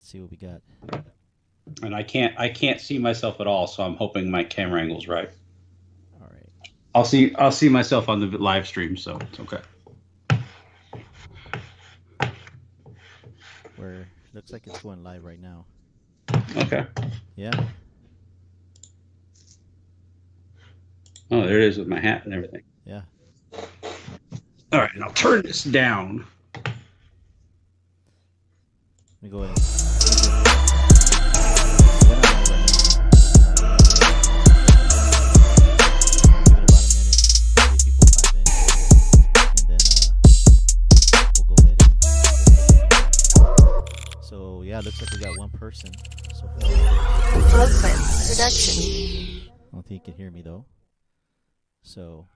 Let's see what we got. And I can't see myself at all, so I'm hoping my camera angle's right. All right. I'll see myself on the live stream, so it's okay. Where looks like it's going live right now. Okay. Yeah. Oh, there it is with my hat and everything. Yeah. All right, and I'll turn this down. Let me go ahead and went on live right now. Give it about a minute. See if people pile in, and then we'll go ahead and so yeah, looks like we got one person so far. Production. I don't think you can hear me though. So.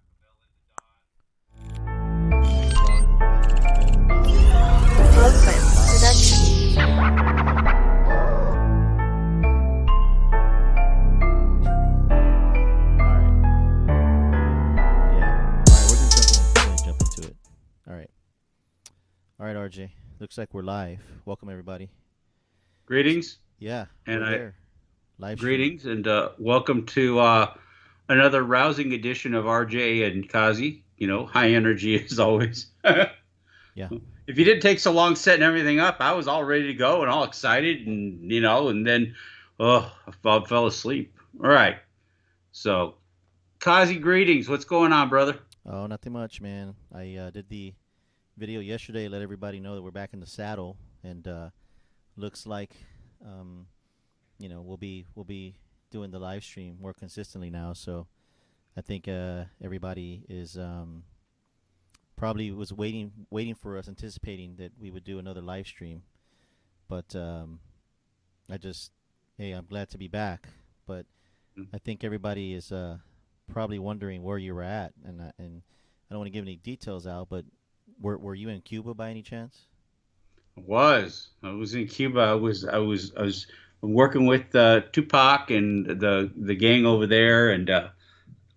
All right, RJ. Looks like we're live. Welcome everybody. Greetings. Yeah, and we're there. Live greetings and welcome to another rousing edition of RJ and Kazzy. You know, high energy as always. Yeah. If you didn't take so long setting everything up, I was all ready to go and all excited, and and then I fell asleep. All right. So, Kazzy, greetings. What's going on, brother? Oh, nothing much, man. I did the video yesterday, let everybody know that we're back in the saddle, and looks like we'll be doing the live stream more consistently now. So I think everybody is probably was waiting for us, anticipating that we would do another live stream. But hey, I'm glad to be back. But I think everybody is probably wondering where you were at, and I don't want to give any details out, but were you in Cuba by any chance? I was in Cuba. I was working with Tupac and the gang over there, and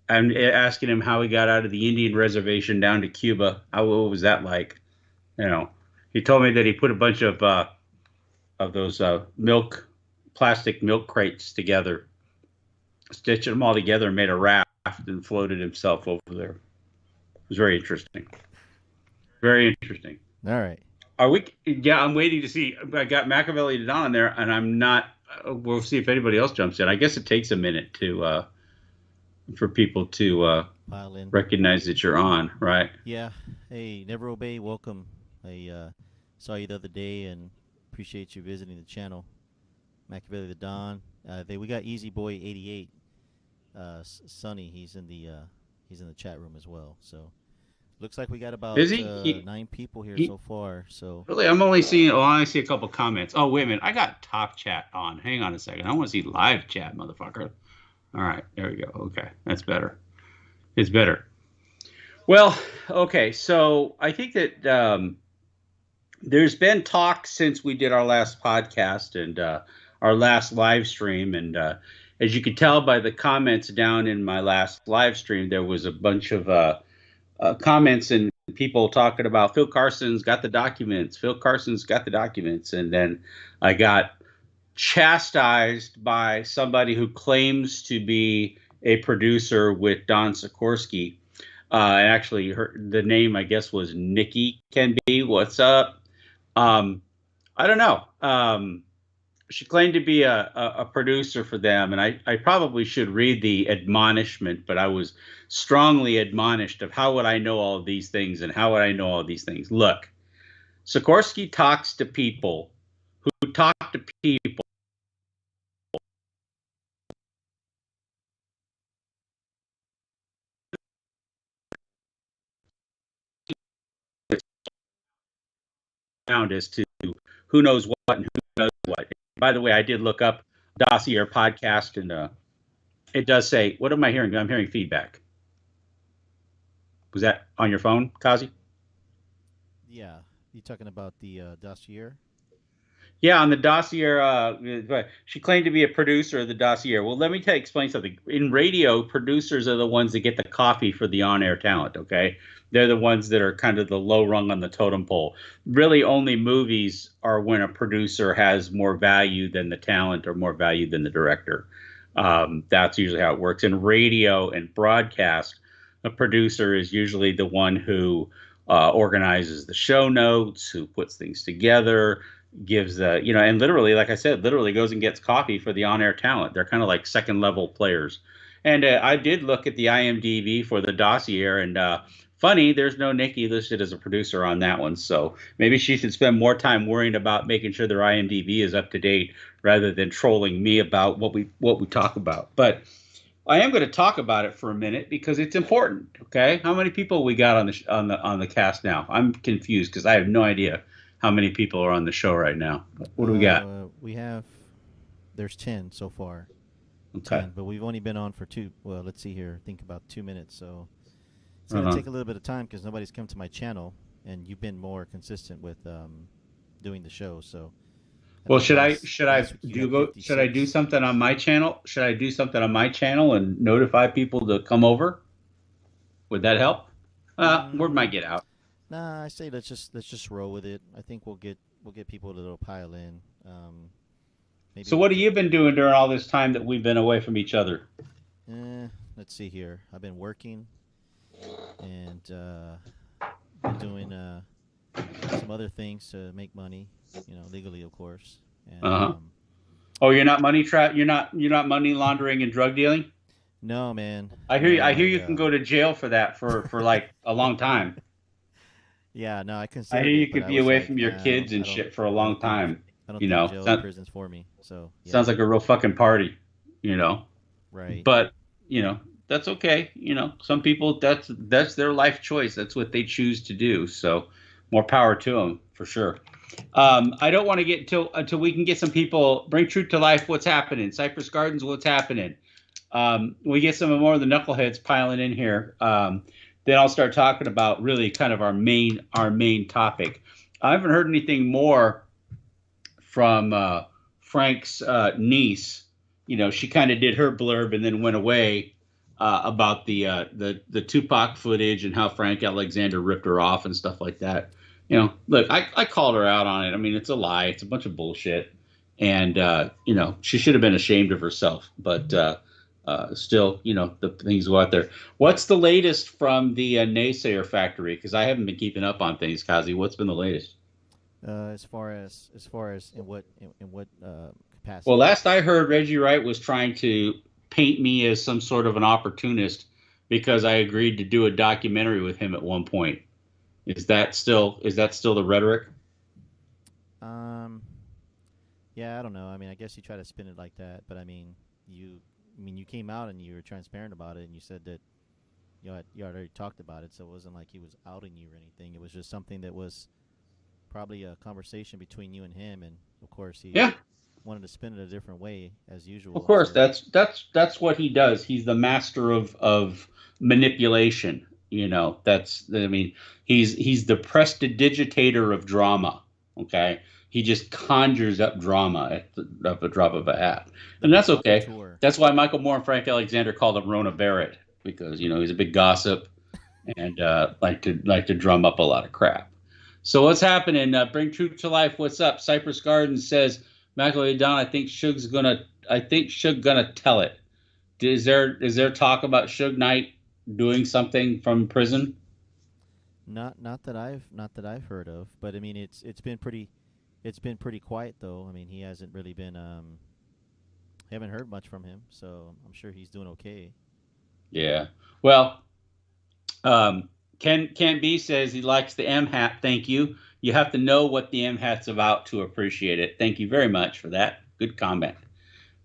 I'm asking him how he got out of the Indian reservation down to Cuba. What was that like? You know, he told me that he put a bunch of those plastic milk crates together, stitched them all together, and made a raft, and floated himself over there. It was very interesting. Very interesting. All right. Are we? Yeah, I'm waiting to see. I got Machiavelli to Don there, and I'm not. We'll see if anybody else jumps in. I guess it takes a minute to for people to Pile in. recognize that you're on, right? Yeah. Hey, Never Obey, welcome. I saw you the other day and appreciate you visiting the channel. Machiavelli the Don. We got Easy Boy 88. Sonny, he's in the chat room as well. So looks like we got about Is he? 9 people here He so far. So really? I'm only seeing. Oh, I only see a couple comments. Oh, wait a minute. I got talk chat on. Hang on a second. I want to see live chat, motherfucker. All right, there we go. Okay, that's better. It's better. Well, okay. So I think that there's been talk since we did our last podcast and our last live stream, and as you could tell by the comments down in my last live stream, there was a bunch of comments and people talking about Phil Carson's got the documents. Phil Carson's got the documents, and then I got chastised by somebody who claims to be a producer with Don Sikorsky. And actually, the name I guess was Nikki Can Be. What's up? I don't know. She claimed to be a producer for them, and I probably should read the admonishment, but I was strongly admonished of how would I know all of these things and how would I know all of these things. Look, Sikorsky talks to people who talk to people. Around as to who knows what and who does what. By the way, I did look up dossier podcast, and it does say, what am I hearing? I'm hearing feedback. Was that on your phone, Kazi? yeah, you talking about the dossier? Yeah, on the dossier, she claimed to be a producer of the dossier. Well, let me explain something. In radio, producers are the ones that get the coffee for the on-air talent, okay? They're the ones that are kind of the low rung on the totem pole. Really, only movies are when a producer has more value than the talent or more value than the director. That's usually how it works. In radio and broadcast, a producer is usually the one who organizes the show notes, who puts things together, gives and literally, like I said, literally goes and gets coffee for the on-air talent. They're kind of like second level players. And I did look at the IMDb for the dossier, and funny, there's no Nikki listed as a producer on that one. So maybe she should spend more time worrying about making sure their IMDb is up to date rather than trolling me about what we talk about. But I am going to talk about it for a minute because it's important. Okay, how many people we got on the cast now? I'm confused because I have no idea how many people are on the show right now. What do we got? There's 10 so far. Okay. 10, but we've only been on for let's see here. I think about 2 minutes. So it's going to take a little bit of time because nobody's come to my channel, and you've been more consistent with doing the show. So. Well, should I do something on my channel? Should I do something on my channel and notify people to come over? Would that help? Word might get out. Nah, I say let's just roll with it. I think we'll get people that'll pile in. Maybe so what have you been doing during all this time that we've been away from each other? Let's see here. I've been working and been doing some other things to make money, legally, of course. And, oh, you're not you're not money laundering and drug dealing? No, man. I hear you can go to jail for that for like a long time. Yeah, no, I hear you could be away from your kids and shit for a long time. I don't think jail and prison's for me. So yeah. Sounds like a real fucking party, Right. But that's okay. Some people that's their life choice. That's what they choose to do. So more power to them for sure. I don't want to get until we can get some people. Bring truth to life. What's happening? Cypress Gardens. What's happening? We get some more of the knuckleheads piling in here. Then I'll start talking about really kind of our main topic. I haven't heard anything more from Frank's niece. She kind of did her blurb and then went away about the Tupac footage and how Frank Alexander ripped her off and stuff like that. Look, I called her out on it. I mean, it's a lie. It's a bunch of bullshit. And, she should have been ashamed of herself. But still, the things go out there. What's the latest from the Naysayer factory? Because I haven't been keeping up on things, Kazzy. What's been the latest? As far as in what capacity? Well, last I heard, Reggie Wright was trying to paint me as some sort of an opportunist because I agreed to do a documentary with him at one point. Is that still the rhetoric? Yeah, I don't know. I mean, I guess you try to spin it like that, but I mean, you came out and you were transparent about it, and you said that you already talked about it, so it wasn't like he was outing you or anything. It was just something that was probably a conversation between you and him, and of course he wanted to spin it a different way as usual. Of course, that's what he does. He's the master of manipulation. He's the prestidigitator of drama. Okay, he just conjures up drama at the drop of a hat, and that's okay. That's why Michael Moore and Frank Alexander called him Rona Barrett, because he's a big gossip and like to drum up a lot of crap. So what's happening? Bring truth to life. What's up? Cypress Gardens says, McElroy Don, I think Suge gonna tell it. Is there talk about Suge Knight doing something from prison? Not that I've heard of, but I mean it's been pretty quiet though. I mean he hasn't really been haven't heard much from him, so I'm sure he's doing okay. Yeah. Well, Ken B says he likes the M hat. Thank you. You have to know what the M hat's about to appreciate it. Thank you very much for that. Good comment.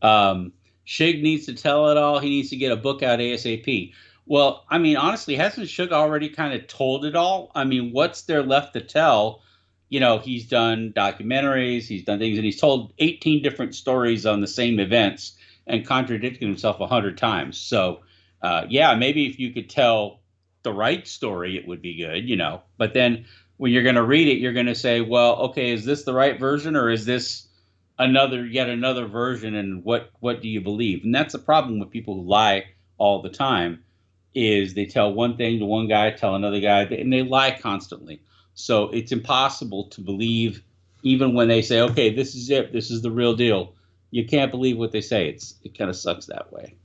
Shig needs to tell it all. He needs to get a book out ASAP. Well, I mean, honestly, hasn't Suge already kind of told it all? I mean, what's there left to tell? He's done documentaries, he's done things, and he's told 18 different stories on the same events and contradicted himself 100 times. So, maybe if you could tell the right story, it would be good, But then when you're going to read it, you're going to say, well, okay, is this the right version or is this yet another version, and what do you believe? And that's the problem with people who lie all the time, is they tell one thing to one guy, tell another guy, and they lie constantly. So it's impossible to believe, even when they say, okay, this is it, this is the real deal. You can't believe what they say. It kind of sucks that way.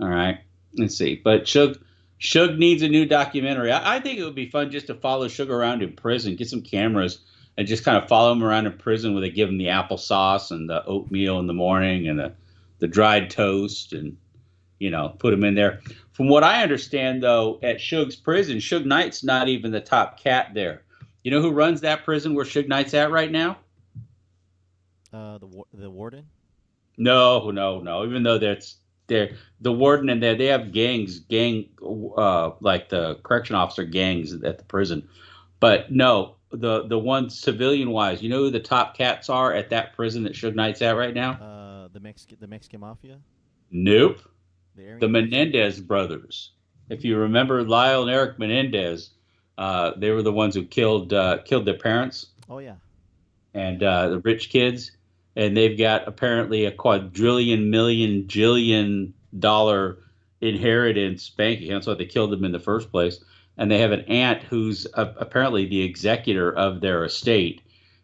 All right, let's see. But Suge needs a new documentary. I think it would be fun just to follow Suge around in prison, get some cameras, and just kind of follow him around in prison, where they give him the applesauce and the oatmeal in the morning and the dried toast, and put him in there. From what I understand, though, at Suge's prison, Suge Knight's not even the top cat there. You know who runs that prison where Suge Knight's at right now? The warden? No. Even though they're the warden, and they have gang like the correction officer gangs at the prison. But no, the one civilian wise, you know who the top cats are at that prison that Suge Knight's at right now? The Mexican mafia? Nope. The Menendez brothers. If you remember Lyle and Eric Menendez, they were the ones who killed their parents. Oh yeah. And the rich kids, and they've got apparently a quadrillion million jillion dollar inheritance bank account. That's why they killed them in the first place. And they have an aunt who's apparently the executor of their estate,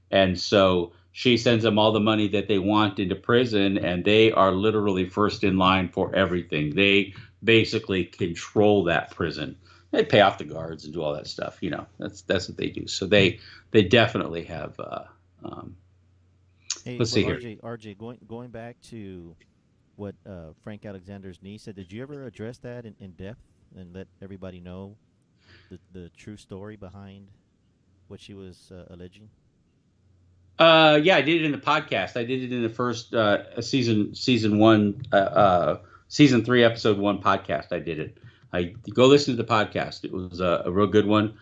and so she sends them all the money that they want into prison, and they are literally first in line for everything. They basically control that prison. They pay off the guards and do all that stuff. That's what they do. So they definitely have. Hey, let's see here. RJ, going back to what Frank Alexander's niece said, did you ever address that in depth and let everybody know the true story behind what she was alleging? Yeah, I did it in the podcast. I did it in the first season 1, season 3, episode 1 podcast. I did it. I go listen to the podcast. It was a real good one.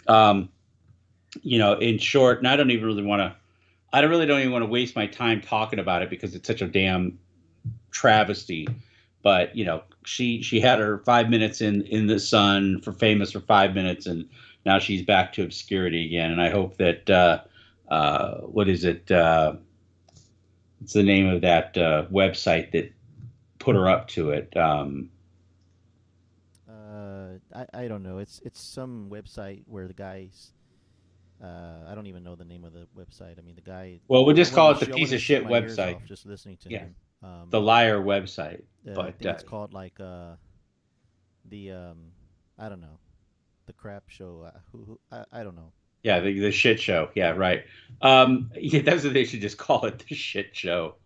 In short, and I don't even want to waste my time talking about it because it's such a damn travesty. But she had her 5 minutes in the sun famous for 5 minutes, and now she's back to obscurity again. And I hope that what is it? What's the name of that website that put her up to it? I don't know. It's some website where the guys. I don't even know the name of the website. I mean, the guy. Well, we'll just call it the piece of shit website. Just listening to him. The liar website. But I think it's called like I don't know, the crap show. I don't know. Yeah, the shit show. Yeah, right. That's what they should just call it, the shit show.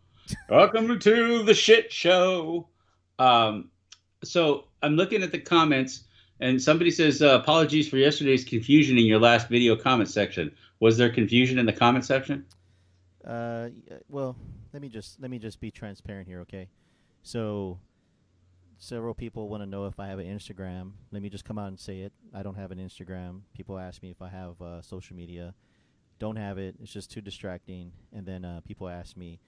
Welcome to the shit show. So I'm looking at the comments, and somebody says, apologies for yesterday's confusion in your last video comment section. Was there confusion in the comment section? Well, let me just be transparent here, okay? So several people want to know if I have an Instagram. Let me just come out and say it. I don't have an Instagram. People ask me if I have social media. Don't have it. It's just too distracting. And then people ask me,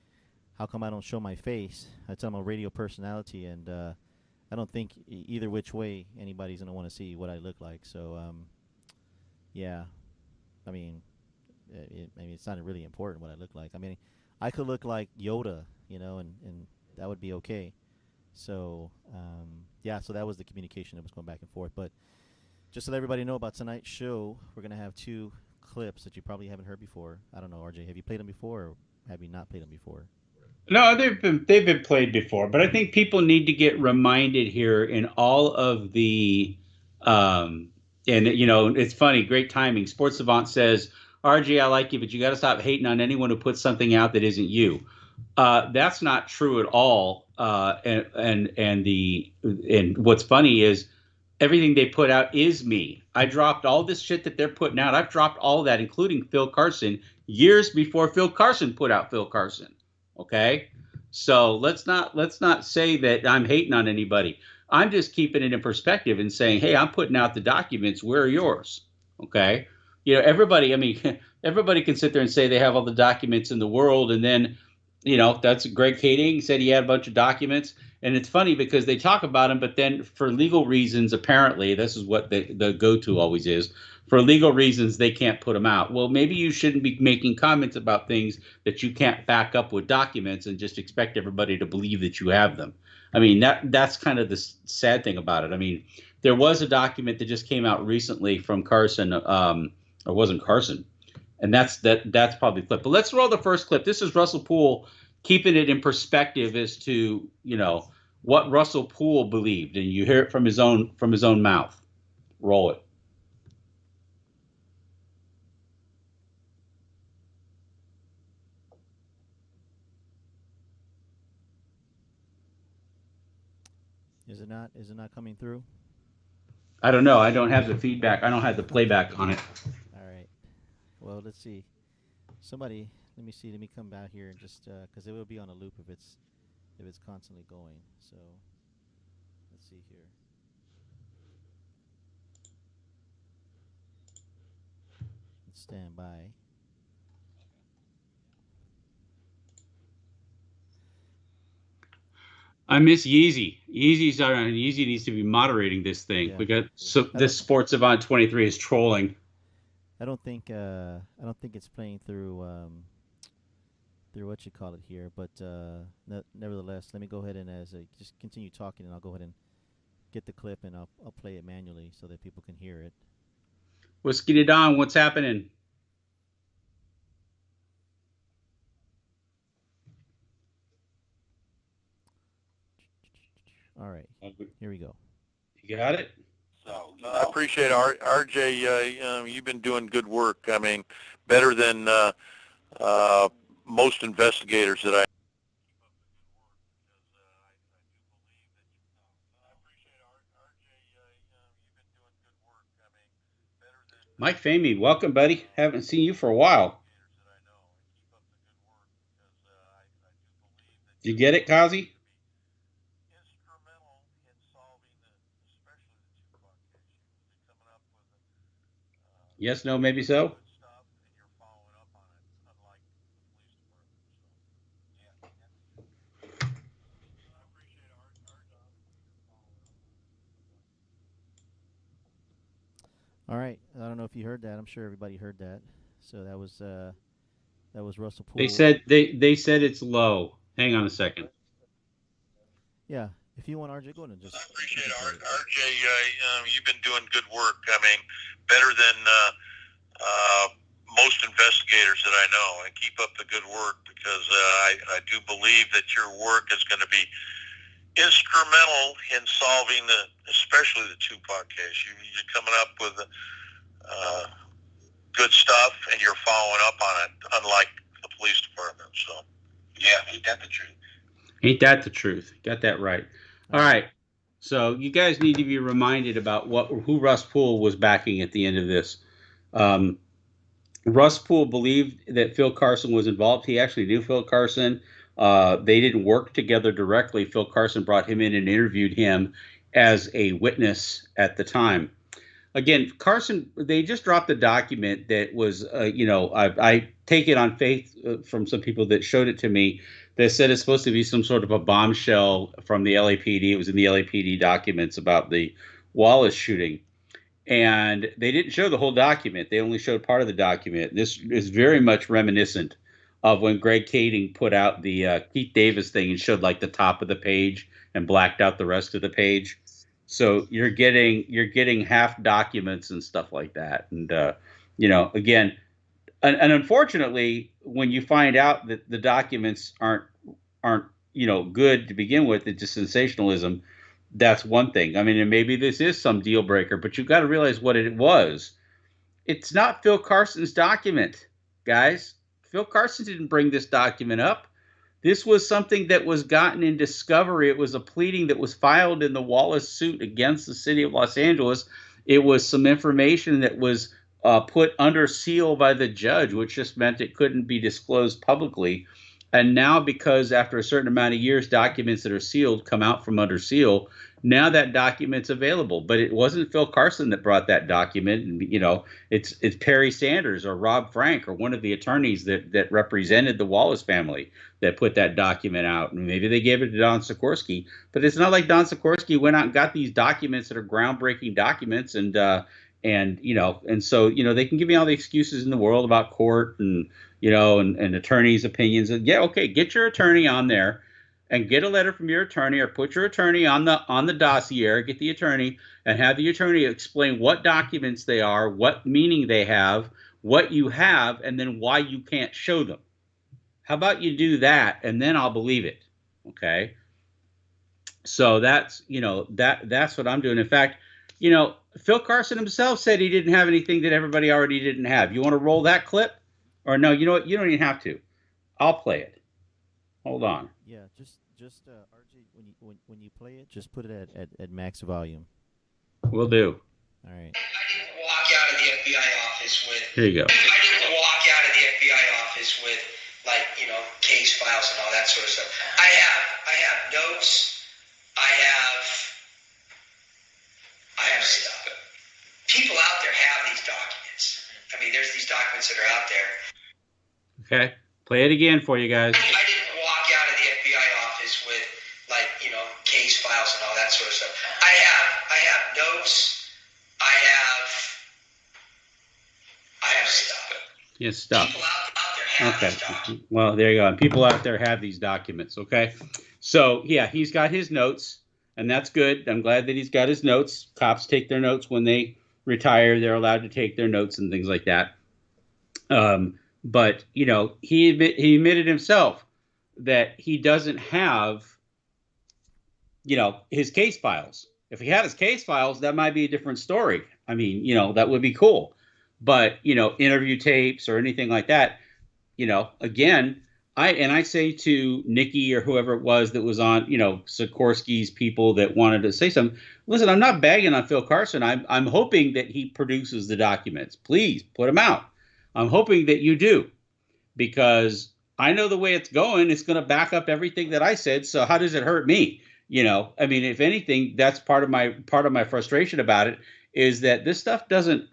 how come I don't show my face? I tell them I'm a radio personality, and I don't think either which way anybody's going to want to see what I look like. So, yeah. I mean, it's not really important what I look like. I mean, I could look like Yoda, and that would be okay. So, yeah, so that was the communication that was going back and forth. But just to let everybody know about tonight's show, we're going to have 2 clips that you probably haven't heard before. I don't know, RJ, have you played them before, or have you not played them before? No, they've been played before, but I think people need to get reminded here in all of the and it's funny, great timing. Sports Savant says, RJ, I like you, but you got to stop hating on anyone who puts something out that isn't you. That's not true at all. And what's funny is everything they put out is me. I dropped all this shit that they're putting out. I've dropped all that, including Phil Carson, years before Phil Carson put out Phil Carson. Okay, so let's not say that I'm hating on anybody. I'm just keeping it in perspective and saying, hey, I'm putting out the documents. Where are yours? Okay, everybody. I mean, everybody can sit there and say they have all the documents in the world, and then, that's Greg Kading said he had a bunch of documents, and it's funny because they talk about them, but then for legal reasons, apparently, this is what the go-to always is. For legal reasons, they can't put them out. Well, maybe you shouldn't be making comments about things that you can't back up with documents and just expect everybody to believe that you have them. I mean, that's kind of the sad thing about it. I mean, there was a document that just came out recently from Carson, or wasn't Carson, and that's probably clip. But let's roll the first clip. This is Russell Poole keeping it in perspective as to, you know, what Russell Poole believed, and you hear it from his own mouth. Roll it. Is it not? Is it not coming through? I don't know. I don't have the feedback. I don't have the playback on it. All right. Well, let's see. Somebody, let me see. Let me come back here and just because it will be on a loop if it's constantly going. So let's see here. Let's stand by. I miss Yeezy. Yeezy's around. Yeezy needs to be moderating this thing. Yeah. We got this Sports Savant 23 is trolling. I don't think it's playing through through what you call it here, but nevertheless, let me go ahead and just continue talking, and I'll go ahead and get the clip, and I'll play it manually so that people can hear it. What's getting on? What's happening? All right, here we go. You got it? So I appreciate RJ. You've been doing good work. I mean, better than most investigators that I. Mike Famey, welcome, buddy. Haven't seen you for a while. Did you get it, Kazzy? Yes, no, maybe so. All right. I don't know if you heard that. I'm sure everybody heard that. So that was Russell Poole. They said it's low. Hang on a second. Yeah. If you want RJ, go ahead and just. I appreciate RJ. You've been doing good work. I mean, better than most investigators that I know. And keep up the good work, because I do believe that your work is going to be instrumental in solving especially the Tupac case. You're coming up with good stuff, and you're following up on it, unlike the police department. So, yeah, ain't that the truth? Ain't that the truth? Got that right. All right. So you guys need to be reminded about who Russ Poole was backing at the end of this. Russ Poole believed that Phil Carson was involved. He actually knew Phil Carson. They didn't work together directly. Phil Carson brought him in and interviewed him as a witness at the time. Again, Carson, they just dropped a document that was, I take it on faith from some people that showed it to me. They said it's supposed to be some sort of a bombshell from the LAPD. It was in the LAPD documents about the Wallace shooting. And they didn't show the whole document. They only showed part of the document. This is very much reminiscent of when Greg Kading put out the Keith Davis thing and showed like the top of the page and blacked out the rest of the page. So you're getting half documents and stuff like that. And again, and unfortunately, when you find out that the documents aren't good to begin with, it's just sensationalism. That's one thing. I mean, and maybe this is some deal breaker, but you've got to realize what it was. It's not Phil Carson's document, guys. Phil Carson didn't bring this document up. This was something that was gotten in discovery. It was a pleading that was filed in the Wallace suit against the city of Los Angeles. It was some information that was put under seal by the judge, which just meant it couldn't be disclosed publicly. And now, because after a certain amount of years, documents that are sealed come out from under seal, now that document's available. But it wasn't Phil Carson that brought that document. And, it's Perry Sanders or Rob Frank or one of the attorneys that represented the Wallace family that put that document out. And maybe they gave it to Don Sikorsky. But it's not like Don Sikorsky went out and got these documents that are groundbreaking documents and And, and so, they can give me all the excuses in the world about court and, and attorneys' opinions. And yeah, okay, get your attorney on there and get a letter from your attorney, or put your attorney on the dossier, get the attorney and have the attorney explain what documents they are, what meaning they have, what you have, and then why you can't show them. How about you do that, and then I'll believe it. Okay. So that's, that's what I'm doing. In fact, Phil Carson himself said he didn't have anything that everybody already didn't have. You want to roll that clip? Or no, you know what? You don't even have to. I'll play it. Hold on. Yeah, just RJ, when you play it, just put it at max volume. Will do. All right. I didn't walk out of the FBI office with. Here you go. I didn't walk out of the FBI office with, like, case files and all that sort of stuff. I have notes. I have stuff. People out there have these documents. I mean, there's these documents that are out there. Okay. Play it again for you guys. I didn't walk out of the FBI office with, like, case files and all that sort of stuff. I have notes. I have stuff. Yes, stuff. People out there have these documents. Well, there you go. And people out there have these documents. Okay. So, yeah, he's got his notes, and that's good. I'm glad that he's got his notes. Cops take their notes when they retire. They're allowed to take their notes and things like that. But, he admitted himself that he doesn't have, his case files. If he had his case files, that might be a different story. I mean, that would be cool. But, interview tapes or anything like that, again, I say to Nikki or whoever it was that was on, Sikorsky's people that wanted to say something, listen, I'm not bagging on Phil Carson. I'm hoping that he produces the documents. Please put them out. I'm hoping that you do, because I know the way it's going. It's going to back up everything that I said. So how does it hurt me? I mean, if anything, that's part of my frustration about it, is that this stuff doesn't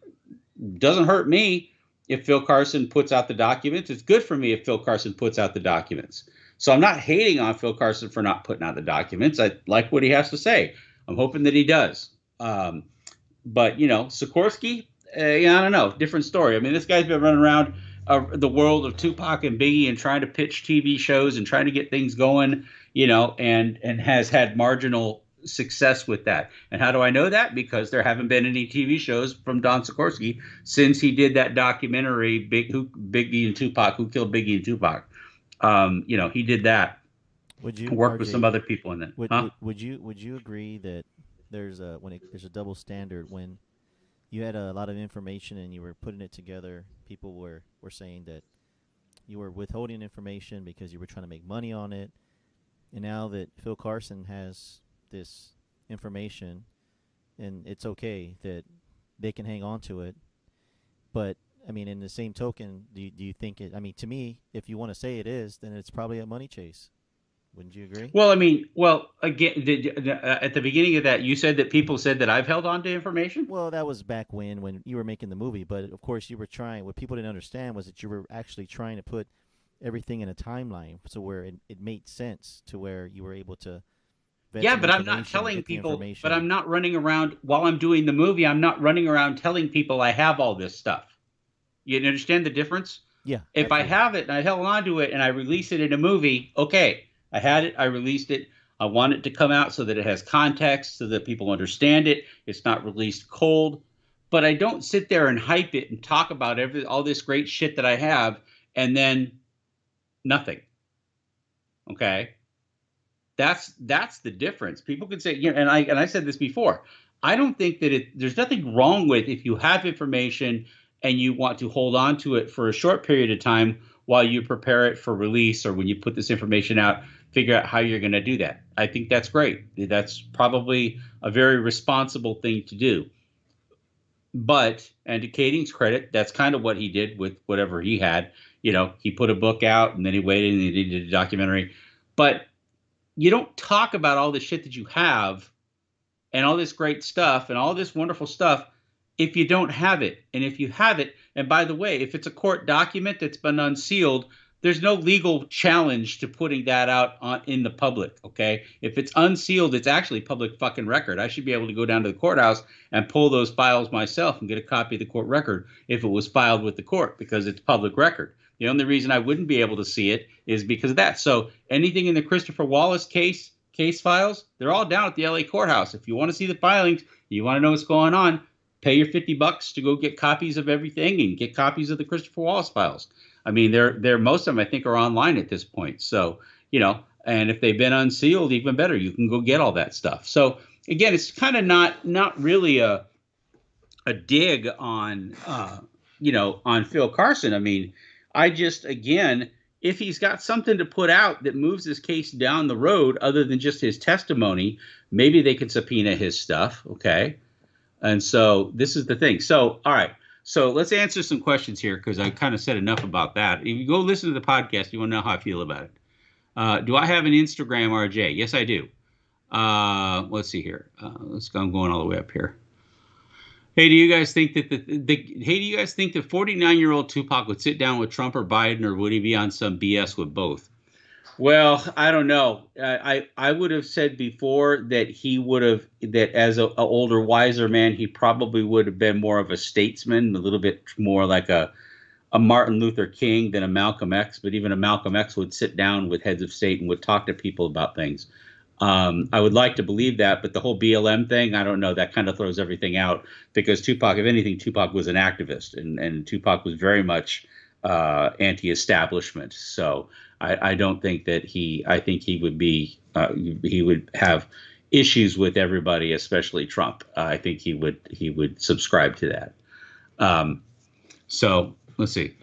hurt me. If Phil Carson puts out the documents, it's good for me if Phil Carson puts out the documents. So I'm not hating on Phil Carson for not putting out the documents. I like what he has to say. I'm hoping that he does. But, Sikorsky, I don't know. Different story. I mean, this guy's been running around the world of Tupac and Biggie and trying to pitch TV shows and trying to get things going, and has had marginal success with that. And how do I know that? Because there haven't been any TV shows from Don Sikorsky since he did that documentary, Biggie and Tupac, Who Killed Biggie and Tupac. He did that. Would you work with some other people in that? Would you agree that there's a double standard when you had a lot of information and you were putting it together? People were saying that you were withholding information because you were trying to make money on it, and now that Phil Carson has this information, and it's okay that they can hang on to it. But I mean, in the same token, do you think it? I mean, to me, if you want to say it is, then it's probably a money chase. Wouldn't you agree? Well, I mean, again, at the beginning of that, you said that people said that I've held on to information. Well, that was back when you were making the movie, but of course you were trying. What people didn't understand was that you were actually trying to put everything in a timeline, so where it made sense to where you were able to. Yeah, but I'm not telling people, but I'm not running around while I'm doing the movie. I'm not running around telling people I have all this stuff. You understand the difference? Yeah. If I have it and I held on to it and I release it in a movie, okay, I had it, I released it. I want it to come out so that it has context, so that people understand it. It's not released cold. But I don't sit there and hype it and talk about all this great shit that I have and then nothing. Okay? That's the difference. People could say, and I said this before. I don't think that there's nothing wrong with if you have information and you want to hold on to it for a short period of time while you prepare it for release, or when you put this information out, figure out how you're going to do that. I think that's great. That's probably a very responsible thing to do. But, and to Kading's credit, that's kind of what he did with whatever he had. He put a book out and then he waited and he did a documentary. But you don't talk about all the shit that you have and all this great stuff and all this wonderful stuff if you don't have it. And if you have it, and by the way, if it's a court document that's been unsealed, there's no legal challenge to putting that out in the public. Okay, if it's unsealed, it's actually public fucking record. I should be able to go down to the courthouse and pull those files myself and get a copy of the court record if it was filed with the court, because it's public record. The only reason I wouldn't be able to see it is because of that. So anything in the Christopher Wallace case files, they're all down at the LA courthouse. If you want to see the filings, you want to know what's going on, pay your $50 to go get copies of everything and get copies of the Christopher Wallace files. I mean, they're most of them I think are online at this point. So, you know, and if they've been unsealed, even better, you can go get all that stuff. So again, it's kind of not really a dig on on Phil Carson. I mean, I just, again, if he's got something to put out that moves his case down the road other than just his testimony, maybe they can subpoena his stuff. Okay. And so this is the thing. So, all right. So let's answer some questions here, because I kind of said enough about that. If you go listen to the podcast, you want to know how I feel about it. Do I have an Instagram, RJ? Yes, I do. Let's see here. I'm going all the way up here. Hey, do you guys think that the 49-year-old Tupac would sit down with Trump or Biden, or would he be on some BS with both? Well, I don't know. I would have said before that that as an older, wiser man, he probably would have been more of a statesman, a little bit more like a Martin Luther King than a Malcolm X. But even a Malcolm X would sit down with heads of state and would talk to people about things. I would like to believe that, but the whole BLM thing, I don't know. That kind of throws everything out, because Tupac, if anything, Tupac was an activist, and Tupac was very much anti-establishment. So I don't think that I think he would be, he would have issues with everybody, especially Trump. I think he would subscribe to that. So let's see.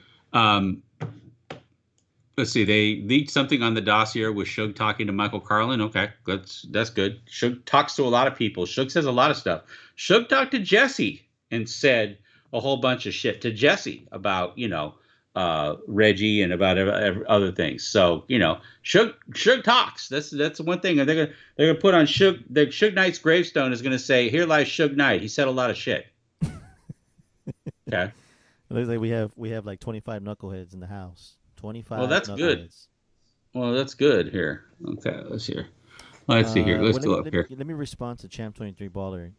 Let's see. They leaked something on the dossier with Suge talking to Michael Carlin. Okay, that's good. Suge talks to a lot of people. Suge says a lot of stuff. Suge talked to Jesse and said a whole bunch of shit to Jesse about, Reggie and about other things. So, Suge talks. That's one thing. And they're gonna put on Suge. The Suge Knight's gravestone is gonna say, "Here lies Suge Knight. He said a lot of shit." Okay. It looks like we have like 25 knuckleheads in the house. 25. Well, that's good. Well, that's good here. Okay, let's hear. Let's see here. Let's go up here. Let me respond to Champ 23 Baller.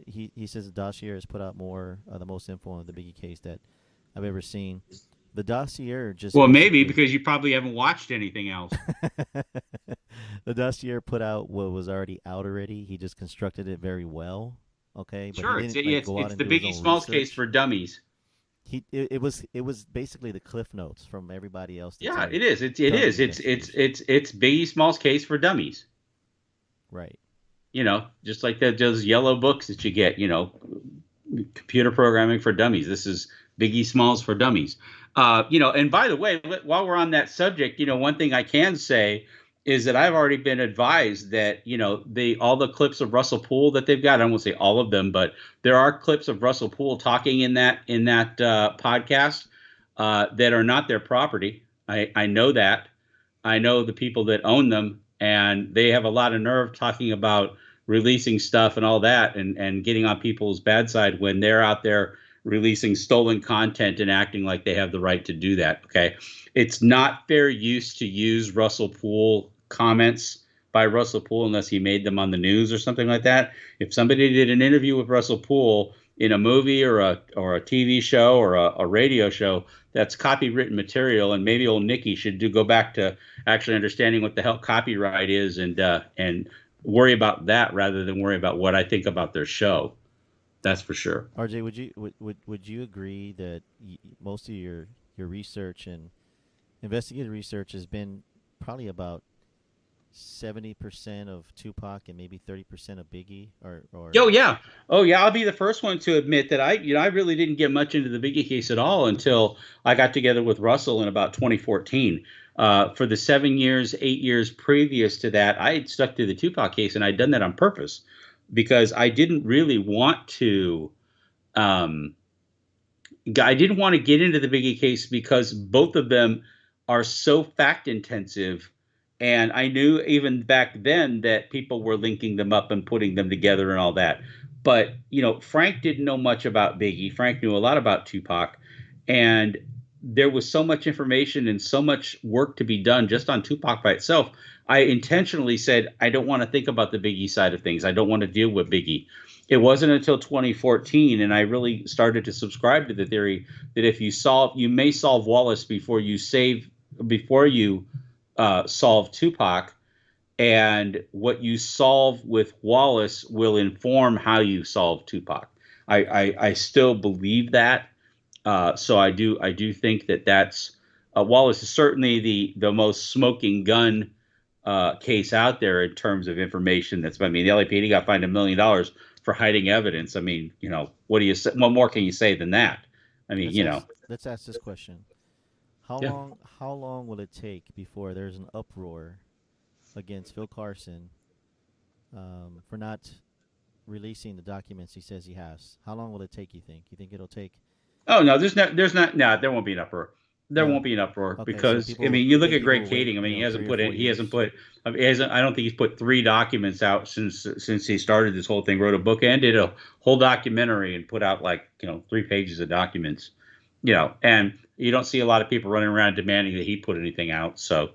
He says the dossier has put out more the most info on the Biggie case that I've ever seen. The dossier just maybe because you probably haven't watched anything else. The dossier put out what was already out already. He just constructed it very well. Okay, but sure. It's the Biggie Smalls case for dummies. It was basically the cliff notes from everybody else. Yeah, it is. It's Biggie Smalls case for dummies. Right. Just like those yellow books that you get. Computer programming for dummies. This is Biggie Smalls for dummies. And by the way, while we're on that subject, one thing I can say is that I've already been advised that, all the clips of Russell Poole that they've got, I won't say all of them, but there are clips of Russell Poole talking in that podcast that are not their property. I know that. I know the people that own them, and they have a lot of nerve talking about releasing stuff and all that and getting on people's bad side when they're out there releasing stolen content and acting like they have the right to do that. Okay. It's not fair use to use Russell Poole comments by Russell Poole unless he made them on the news or something like that. If somebody did an interview with Russell Poole in a movie or a TV show or a radio show, that's copywritten material, and maybe old Nicky should go back to actually understanding what the hell copyright is and worry about that rather than worry about what I think about their show. That's for sure. RJ, would you agree that most of your research and investigative research has been probably about 70% of Tupac and maybe 30% of Biggie, or Oh yeah. I'll be the first one to admit that I really didn't get much into the Biggie case at all until I got together with Russell in about 2014. For the 8 years previous to that, I had stuck to the Tupac case, and I'd done that on purpose because I didn't really want to. I didn't want to get into the Biggie case because both of them are so fact intensive. And I knew even back then that people were linking them up and putting them together and all that. But, Frank didn't know much about Biggie. Frank knew a lot about Tupac. And there was so much information and so much work to be done just on Tupac by itself. I intentionally said, I don't want to think about the Biggie side of things. I don't want to deal with Biggie. It wasn't until 2014, and I really started to subscribe to the theory that if you may solve Wallace before you solve Tupac, and what you solve with Wallace will inform how you solve Tupac. I still believe that. So I do think that's Wallace is certainly the most smoking gun case out there in terms of information. I mean, the LAPD got fined $1 million for hiding evidence. I mean, what do you say? What more can you say than that? I mean, Let's ask this question: Yeah. How long will it take before there's an uproar against Phil Carson for not releasing the documents he says he has? How long will it take? You think it'll take? Oh no, there won't be an uproar. There No. won't be an uproar Okay, so because people I mean, you look think at Greg people will wait, Kading. I mean, he hasn't 3 or put 4 it. He hasn't years. put. I mean, I don't think he's put 3 documents out since he started this whole thing. Wrote a book and did a whole documentary and put out 3 pages of documents. And you don't see a lot of people running around demanding that he put anything out. So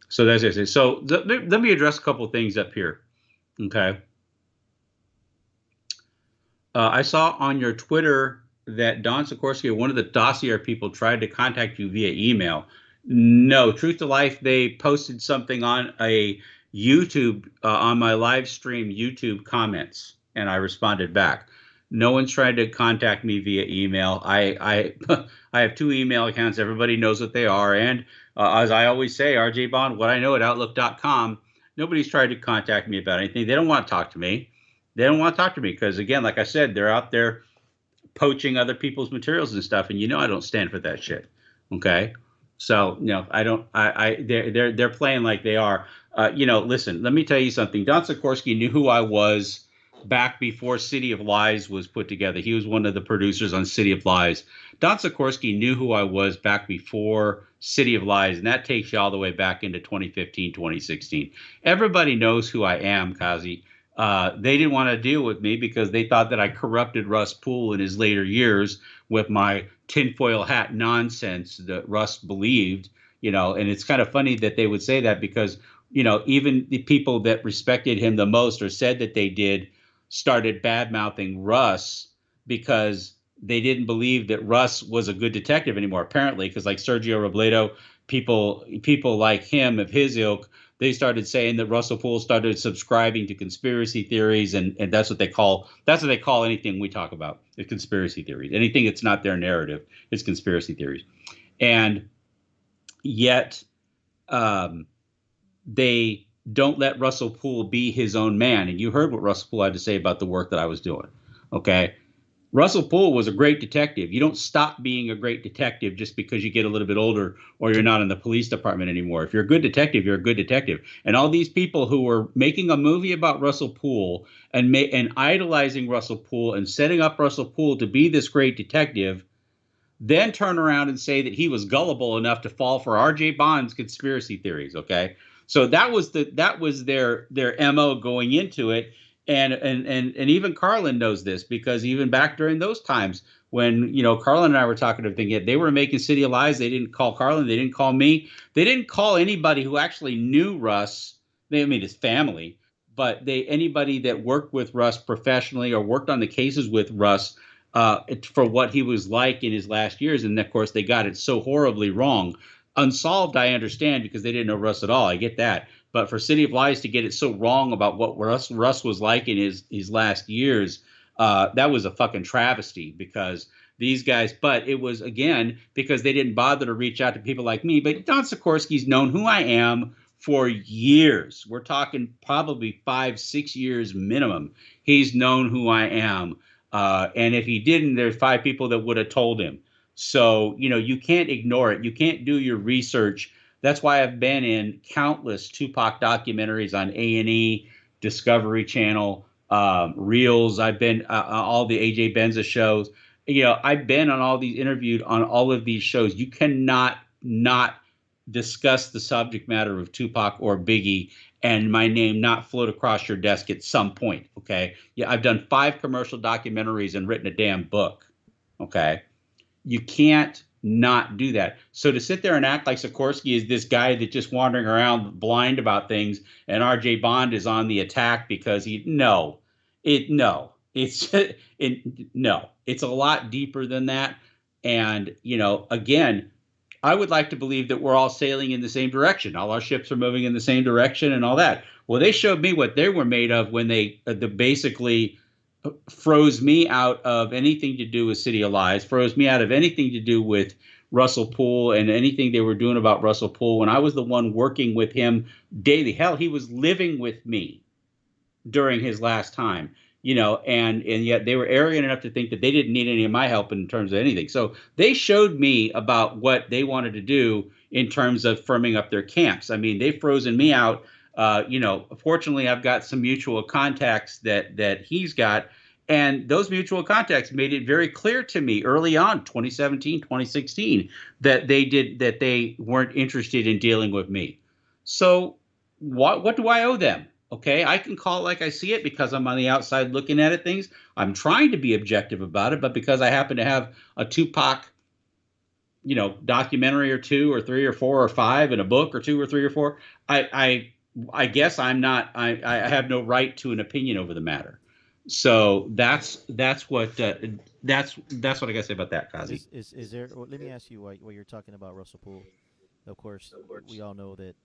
so that's it. So let me address a couple of things up here. Okay. I saw on your Twitter that Don Sikorsky or one of the dossier people tried to contact you via email. No, Truth to Life, they posted something on a YouTube, on my live stream YouTube comments, and I responded back. No one's tried to contact me via email. I I have 2 email accounts. Everybody knows what they are. And as I always say, RJ Bond, what I know at Outlook.com, nobody's tried to contact me about anything. They don't want to talk to me. They don't want to talk to me because, again, like I said, they're out there poaching other people's materials and stuff, and I don't stand for that shit. Okay, so I don't. They're playing like they are. Listen, let me tell you something. Don Sikorsky knew who I was back before City of Lies was put together. He was one of the producers on City of Lies. Don Sikorsky knew who I was back before City of Lies, and that takes you all the way back into 2015, 2016. Everybody knows who I am, Kazzy. They didn't want to deal with me because they thought that I corrupted Russ Poole in his later years with my tinfoil hat nonsense that Russ believed, and it's kind of funny that they would say that because, even the people that respected him the most or said that they did started bad mouthing Russ because they didn't believe that Russ was a good detective anymore, apparently, because like Sergio Robledo, people like him of his ilk, they started saying that Russell Poole started subscribing to conspiracy theories, and that's what they call anything we talk about, is conspiracy theories. Anything that's not their narrative is conspiracy theories. And yet they don't let Russell Poole be his own man. And you heard what Russell Poole had to say about the work that I was doing. Okay. Russell Poole was a great detective. You don't stop being a great detective just because you get a little bit older or you're not in the police department anymore. If you're a good detective, you're a good detective. And all these people who were making a movie about Russell Poole and idolizing Russell Poole and setting up Russell Poole to be this great detective, then turn around and say that he was gullible enough to fall for R.J. Bond's conspiracy theories. Okay, so that was their MO going into it. And even Carlin knows this because even back during those times when, Carlin and I were talking to everything, they were making City of Lies. They didn't call Carlin. They didn't call me. They didn't call anybody who actually knew Russ. I mean, his family, but anybody that worked with Russ professionally or worked on the cases with Russ for what he was like in his last years. And of course, they got it so horribly wrong. Unsolved, I understand, because they didn't know Russ at all. I get that. But for City of Lies to get it so wrong about what Russ was like in his last years, that was a fucking travesty because these guys, but it was, again, because they didn't bother to reach out to people like me. But Don Sikorsky's known who I am for years. We're talking probably 5-6 years minimum. He's known who I am. And if he didn't, there's 5 people that would have told him. So, you can't ignore it. You can't do your research. That's why I've been in countless Tupac documentaries on A&E, Discovery Channel, Reels. I've been all the AJ Benza shows. I've been interviewed on all of these shows. You cannot not discuss the subject matter of Tupac or Biggie and my name not float across your desk at some point. Okay. Yeah. I've done 5 commercial documentaries and written a damn book. Okay. You can't not do that. So to sit there and act like Sikorsky is this guy that's just wandering around blind about things, and R.J. Bond is on the attack because it's a lot deeper than that. And again, I would like to believe that we're all sailing in the same direction. All our ships are moving in the same direction and all that. Well, they showed me what they were made of when they basically froze me out of anything to do with City of Lies, froze me out of anything to do with Russell Poole and anything they were doing about Russell Poole when I was the one working with him daily. Hell, he was living with me during his last time, and yet they were arrogant enough to think that they didn't need any of my help in terms of anything. So they showed me about what they wanted to do in terms of firming up their camps. I mean, they've frozen me out. Fortunately, I've got some mutual contacts that he's got. And those mutual contacts made it very clear to me early on, 2017, 2016, that they weren't interested in dealing with me. So what do I owe them? Okay, I can call it like I see it because I'm on the outside looking at it. Things I'm trying to be objective about it, but because I happen to have a Tupac, documentary or 2 or 3 or 4 or 5 and a book or 2 or 3 or 4, I guess I'm not. I have no right to an opinion over the matter. So that's what I gotta say about that, Kazzy. Is there? Well, let me ask you while you're talking about Russell Poole. Of course, we all know that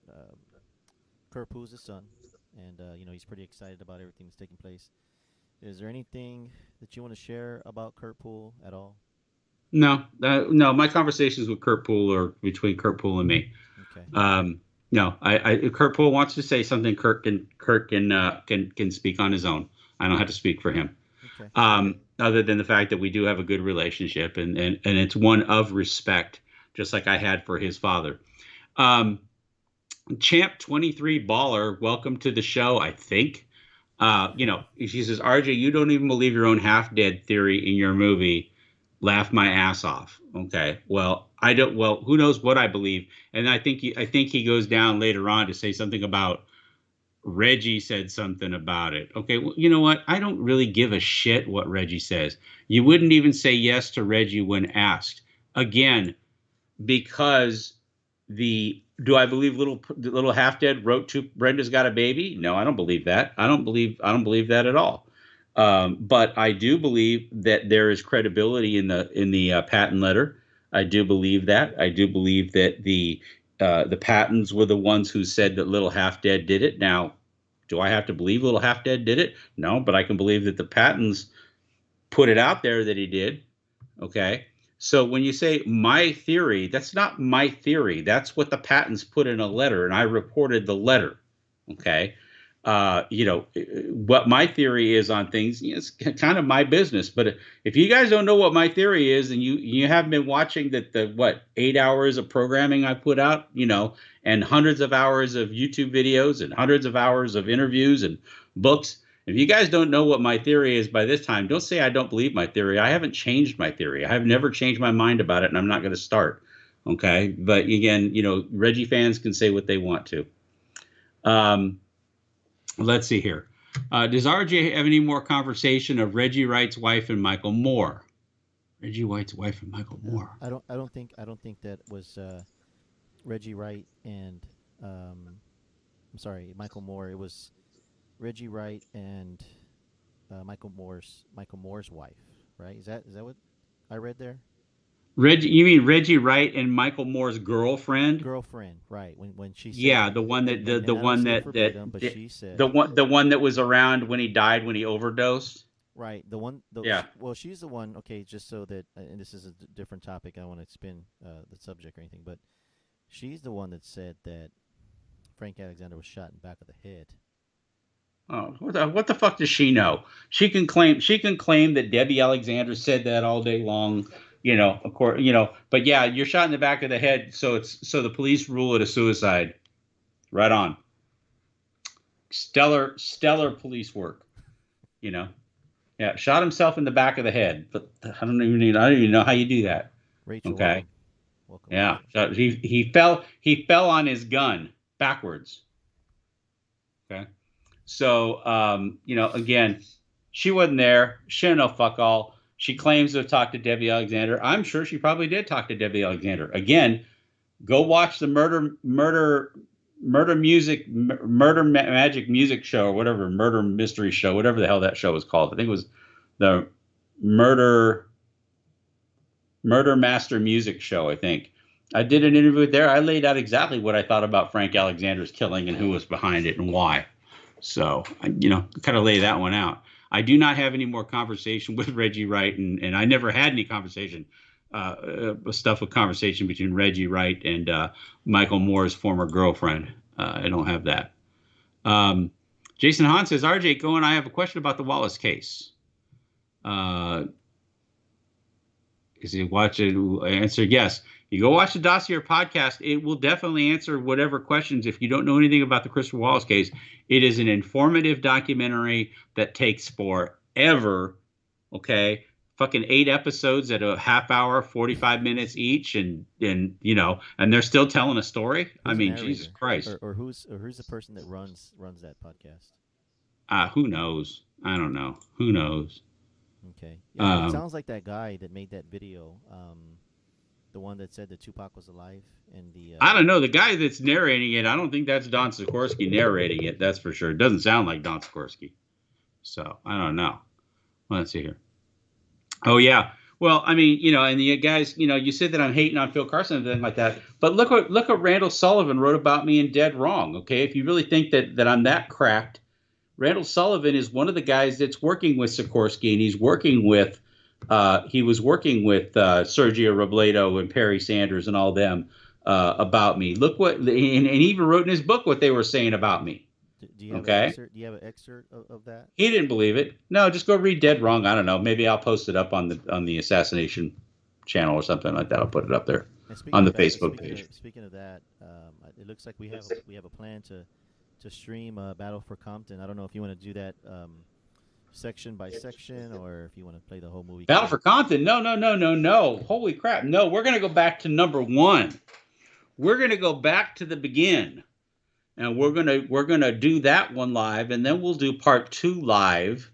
um, Kurt Poole's his son, and he's pretty excited about everything that's taking place. Is there anything that you want to share about Kurt Poole at all? No. My conversations with Kurt Poole are between Kurt Poole and me. Okay. No, if Kurt Poole wants to say something, Kurt can speak on his own. I don't have to speak for him. Okay. Other than the fact that we do have a good relationship, and it's one of respect, just like I had for his father. Champ 23 Baller, welcome to the show. I think, she says, RJ, you don't even believe your own half-dead theory in your movie. Laugh my ass off. Okay, well, I don't. Well, who knows what I believe? And I think he goes down later on to say something about Reggie said something about it. Okay, well, you know what? I don't really give a shit what Reggie says. You wouldn't even say yes to Reggie when asked. Again, because do I believe little half dead wrote to Brenda's Got a Baby? No, I don't believe that. I don't believe that at all. But I do believe that there is credibility in the patent letter. I do believe that. I do believe that the patents were the ones who said that Little Half Dead did it. Now, do I have to believe Little Half Dead did it? No, but I can believe that the patents put it out there that he did. Okay. So when you say my theory, that's not my theory. That's what the patents put in a letter, and I reported the letter. Okay. What my theory is on things, it's kind of my business. But if you guys don't know what my theory is, and you haven't been watching the 8 hours of programming I put out, and hundreds of hours of YouTube videos and hundreds of hours of interviews and books. If you guys don't know what my theory is by this time, don't say I don't believe my theory. I haven't changed my theory. I have never changed my mind about it, and I'm not going to start. Okay. But again, Reggie fans can say what they want to. Let's see here. Does RJ have any more conversation of Reggie Wright's wife and Michael Moore? Reggie Wright's wife and Michael Moore. I don't think that was Reggie Wright and I'm sorry, Michael Moore. It was Reggie Wright and Michael Moore's wife, right? Is that what I read there? You mean Reggie Wright and Michael Moore's girlfriend? Girlfriend, right? When she said, yeah, the one that she said the one that was around when he died, when he overdosed. Right, yeah. Well, she's the one. Okay, just so that, and this is a different topic. I don't want to spin the subject or anything, but she's the one that said that Frank Alexander was shot in the back of the head. Oh, what the fuck does she know? She can claim that Debbie Alexander said that all day long. Of course, but yeah, you're shot in the back of the head, so the police rule it a suicide. Right on. Stellar police work. Yeah, shot himself in the back of the head, but I don't even know how you do that. Rachel, okay. Welcome. Yeah, he fell on his gun backwards. Okay. So again, she wasn't there. She didn't know fuck all. She claims to have talked to Debbie Alexander. I'm sure she probably did talk to Debbie Alexander. Again, go watch the murder magic music show or whatever, murder mystery show, whatever the hell that show was called. I think it was the murder master music show. I think I did an interview there. I laid out exactly what I thought about Frank Alexander's killing and who was behind it and why. So, kind of lay that one out. I do not have any more conversation with Reggie Wright, and I never had any conversation between Reggie Wright and Michael Moore's former girlfriend. I don't have that. Jason Hahn says, RJ, Cohen, I have a question about the Wallace case. Is he watching? Answer yes. You go watch the dossier podcast. It will definitely answer whatever questions. If you don't know anything about the Christopher Wallace case, it is an informative documentary that takes forever. Okay. Fucking 8 episodes at a half hour, 45 minutes each. And they're still telling a story. I mean, Jesus Christ. Or who's the person that runs that podcast? Who knows? I don't know. Who knows? Okay. Yeah, it sounds like that guy that made that video, the one that said that Tupac was alive, and the. I don't know. The guy that's narrating it, I don't think that's Don Sikorsky narrating it. That's for sure. It doesn't sound like Don Sikorsky. So I don't know. Let's see here. Oh yeah. Well, I mean, and the guys, you said that I'm hating on Phil Carson and everything like that, but look what Randall Sullivan wrote about me in Dead Wrong. Okay, if you really think that I'm that cracked. Randall Sullivan is one of the guys that's working with Sikorsky, and he was working with Sergio Robledo and Perry Sanders and all them about me. Look what, and he even wrote in his book what they were saying about me. Do you have an excerpt? Do you have an excerpt of that? He didn't believe it. No, just go read Dead Wrong. I don't know. Maybe I'll post it up on the assassination channel or something like that. I'll put it up there on the Facebook page. Speaking of that, it looks like we have a plan to stream Battle for Compton. I don't know if you want to do that section by section or if you want to play the whole movie. Battle for Compton? No. Holy crap. No, we're going to go back to number 1. We're going to go back to the begin. And we're going to do that one live, and then we'll do part 2 live.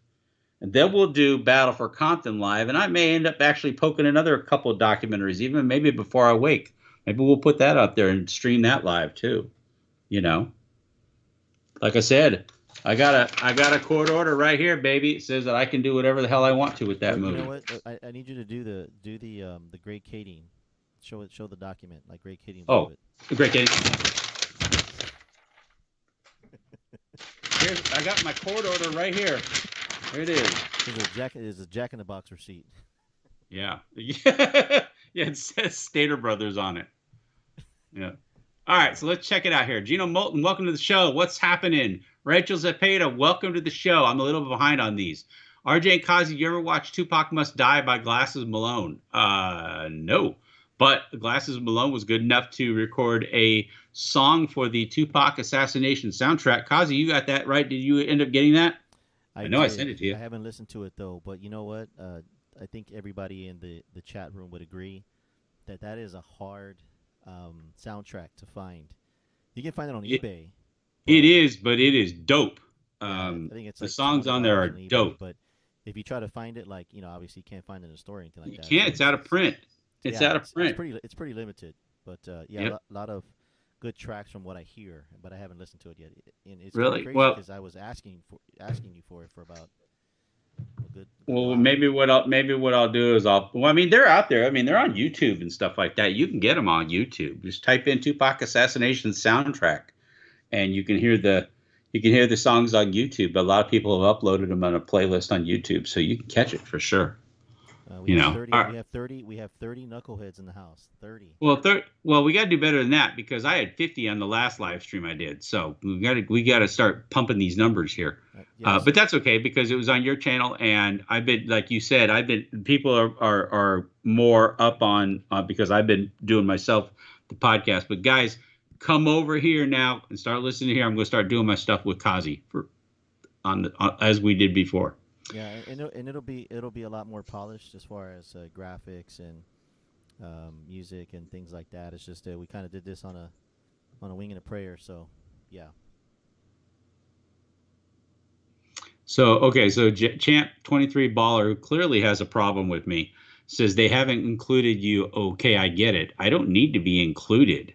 And then we'll do Battle for Compton live, and I may end up actually poking another couple of documentaries, even maybe before I wake. Maybe we'll put that up there and stream that live too. Like I said, I got a court order right here, baby. It says that I can do whatever the hell I want to with that movie. You know what? I need you to do the Great Kading. Show the document like Great Kading. Oh, the Great Kading. I got my court order right here. Here it is. There's a Jack in the Box receipt. Yeah. Yeah, it says Stater Brothers on it. Yeah. All right, so let's check it out here. Gino Moulton, welcome to the show. What's happening? Rachel Zepeda, welcome to the show. I'm a little bit behind on these. RJ and Kazi, you ever watch Tupac Must Die by Glasses Malone? No. But Glasses Malone was good enough to record a song for the Tupac assassination soundtrack. Kazi, you got that right? Did you end up getting that? I know I sent it to you. I haven't listened to it, though. But you know what? I think everybody in the chat room would agree that is a hard soundtrack to find. You can find it on eBay. It is, but it is dope. I think it's the like songs on there are eBay, dope. But if you try to find it, obviously you can't find it in a store or anything like that. You can't. It's out of print. It's out of print. It's pretty limited. But a lot of good tracks from what I hear, but I haven't listened to it yet. And it's really crazy because I was asking you for it for about a good. Well, maybe what I'll do is they're out there. I mean, they're on YouTube and stuff like that. You can get them on YouTube. Just type in Tupac assassination soundtrack, and you can hear the songs on YouTube. But a lot of people have uploaded them on a playlist on YouTube, so you can catch it for sure. We have 30 knuckleheads in the house. 30. Well, we got to do better than that because I had 50 on the last live stream I did. So we got to start pumping these numbers here. Yes. But that's okay because it was on your channel, and I've been, like you said, people are more up on because I've been doing myself the podcast. But guys, come over here now and start listening here. I'm going to start doing my stuff with Kazzy as we did before. Yeah, and it'll be a lot more polished as far as graphics and music and things like that. It's just that we kind of did this on a wing and a prayer. So, yeah. So, okay, so Champ 23 Baller, who clearly has a problem with me, says they haven't included you. Okay, I get it. I don't need to be included.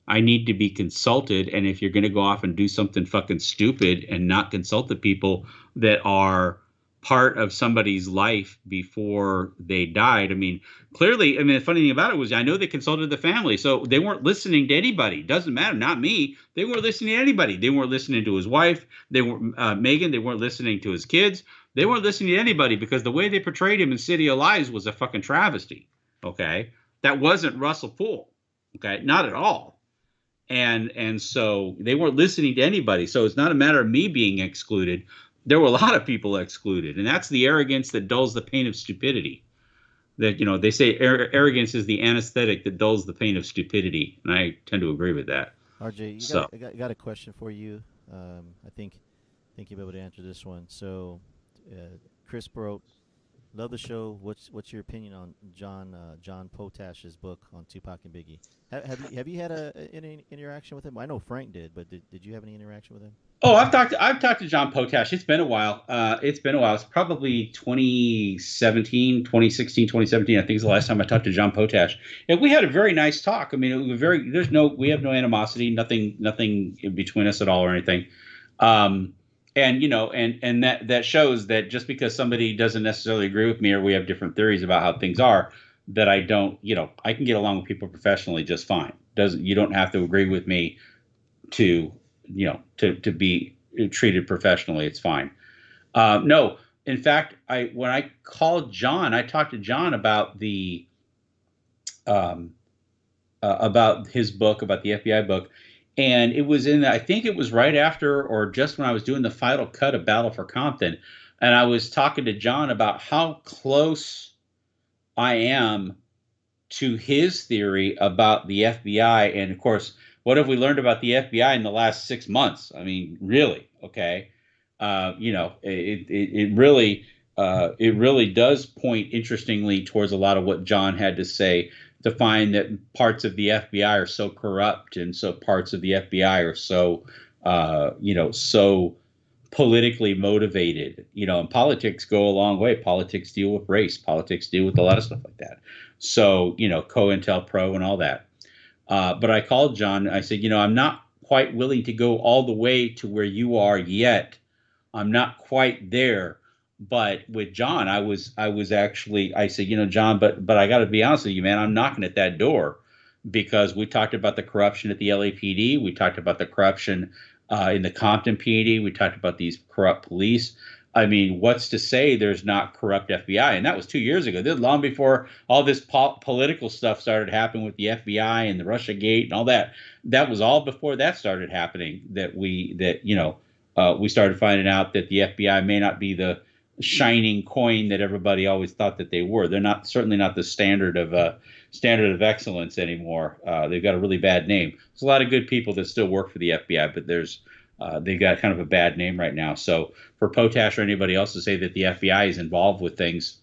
I need to be consulted. And if you're going to go off and do something fucking stupid and not consult the people that are part of somebody's life before they died, I mean, clearly, I mean, the funny thing about it was I know they consulted the family. So they weren't listening to anybody. Doesn't matter. Not me. They weren't listening to anybody. They weren't listening to his wife. They weren't, Megan. They weren't listening to his kids. They weren't listening to anybody because the way they portrayed him in City of Lies was a fucking travesty. Okay. That wasn't Russell Poole. Okay. Not at all. And so they weren't listening to anybody. So it's not a matter of me being excluded. There were a lot of people excluded, and that's the arrogance that dulls the pain of stupidity. That, you know, they say arrogance is the anesthetic that dulls the pain of stupidity, and I tend to agree with that. RJ, I got a question for you. I think you'll be able to answer this one. So, Chris wrote, "Love the show. What's your opinion on John Potash's book on Tupac and Biggie? Have you had any interaction with him? I know Frank did, but did you have any interaction with him?" Oh, I've talked to John Potash. It's been a while. It's been a while. It's probably 2017, 2016, 2017. I think is the last time I talked to John Potash. And we had a very nice talk. I mean, it was we have no animosity, nothing in between us at all or anything. And you know, and that shows that just because somebody doesn't necessarily agree with me or we have different theories about how things are, that I don't, you know, I can get along with people professionally just fine. You don't have to agree with me to, you know, to be treated professionally. It's fine. No, in fact, when I called John, I talked to John about the about his book, about the FBI book, and it was I think it was right after or just when I was doing the final cut of Battle for Compton, and I was talking to John about how close I am to his theory about the FBI, and of course, what have we learned about the FBI in the last 6 months? I mean, really, okay. You know, it really does point interestingly towards a lot of what John had to say, to find that parts of the FBI are so corrupt and so parts of the FBI are so, you know, so politically motivated, you know, and politics go a long way. Politics deal with race. Politics deal with a lot of stuff like that. So, you know, COINTELPRO and all that. But I called John. I said, you know, I'm not quite willing to go all the way to where you are yet. I'm not quite there. But with John, I was actually, I said, you know, John, but I got to be honest with you, man, I'm knocking at that door, because we talked about the corruption at the LAPD. We talked about the corruption in the Compton PD. We talked about these corrupt police. I mean, what's to say there's not corrupt FBI? And that was 2 years ago. This long before all this political stuff started happening with the FBI and the Russiagate and all that. That was all before that started happening. We started finding out that the FBI may not be the shining coin that everybody always thought that they were. They're not, certainly not the standard of excellence anymore. They've got a really bad name. There's a lot of good people that still work for the FBI, but they've got kind of a bad name right now. So for Potash or anybody else to say that the FBI is involved with things,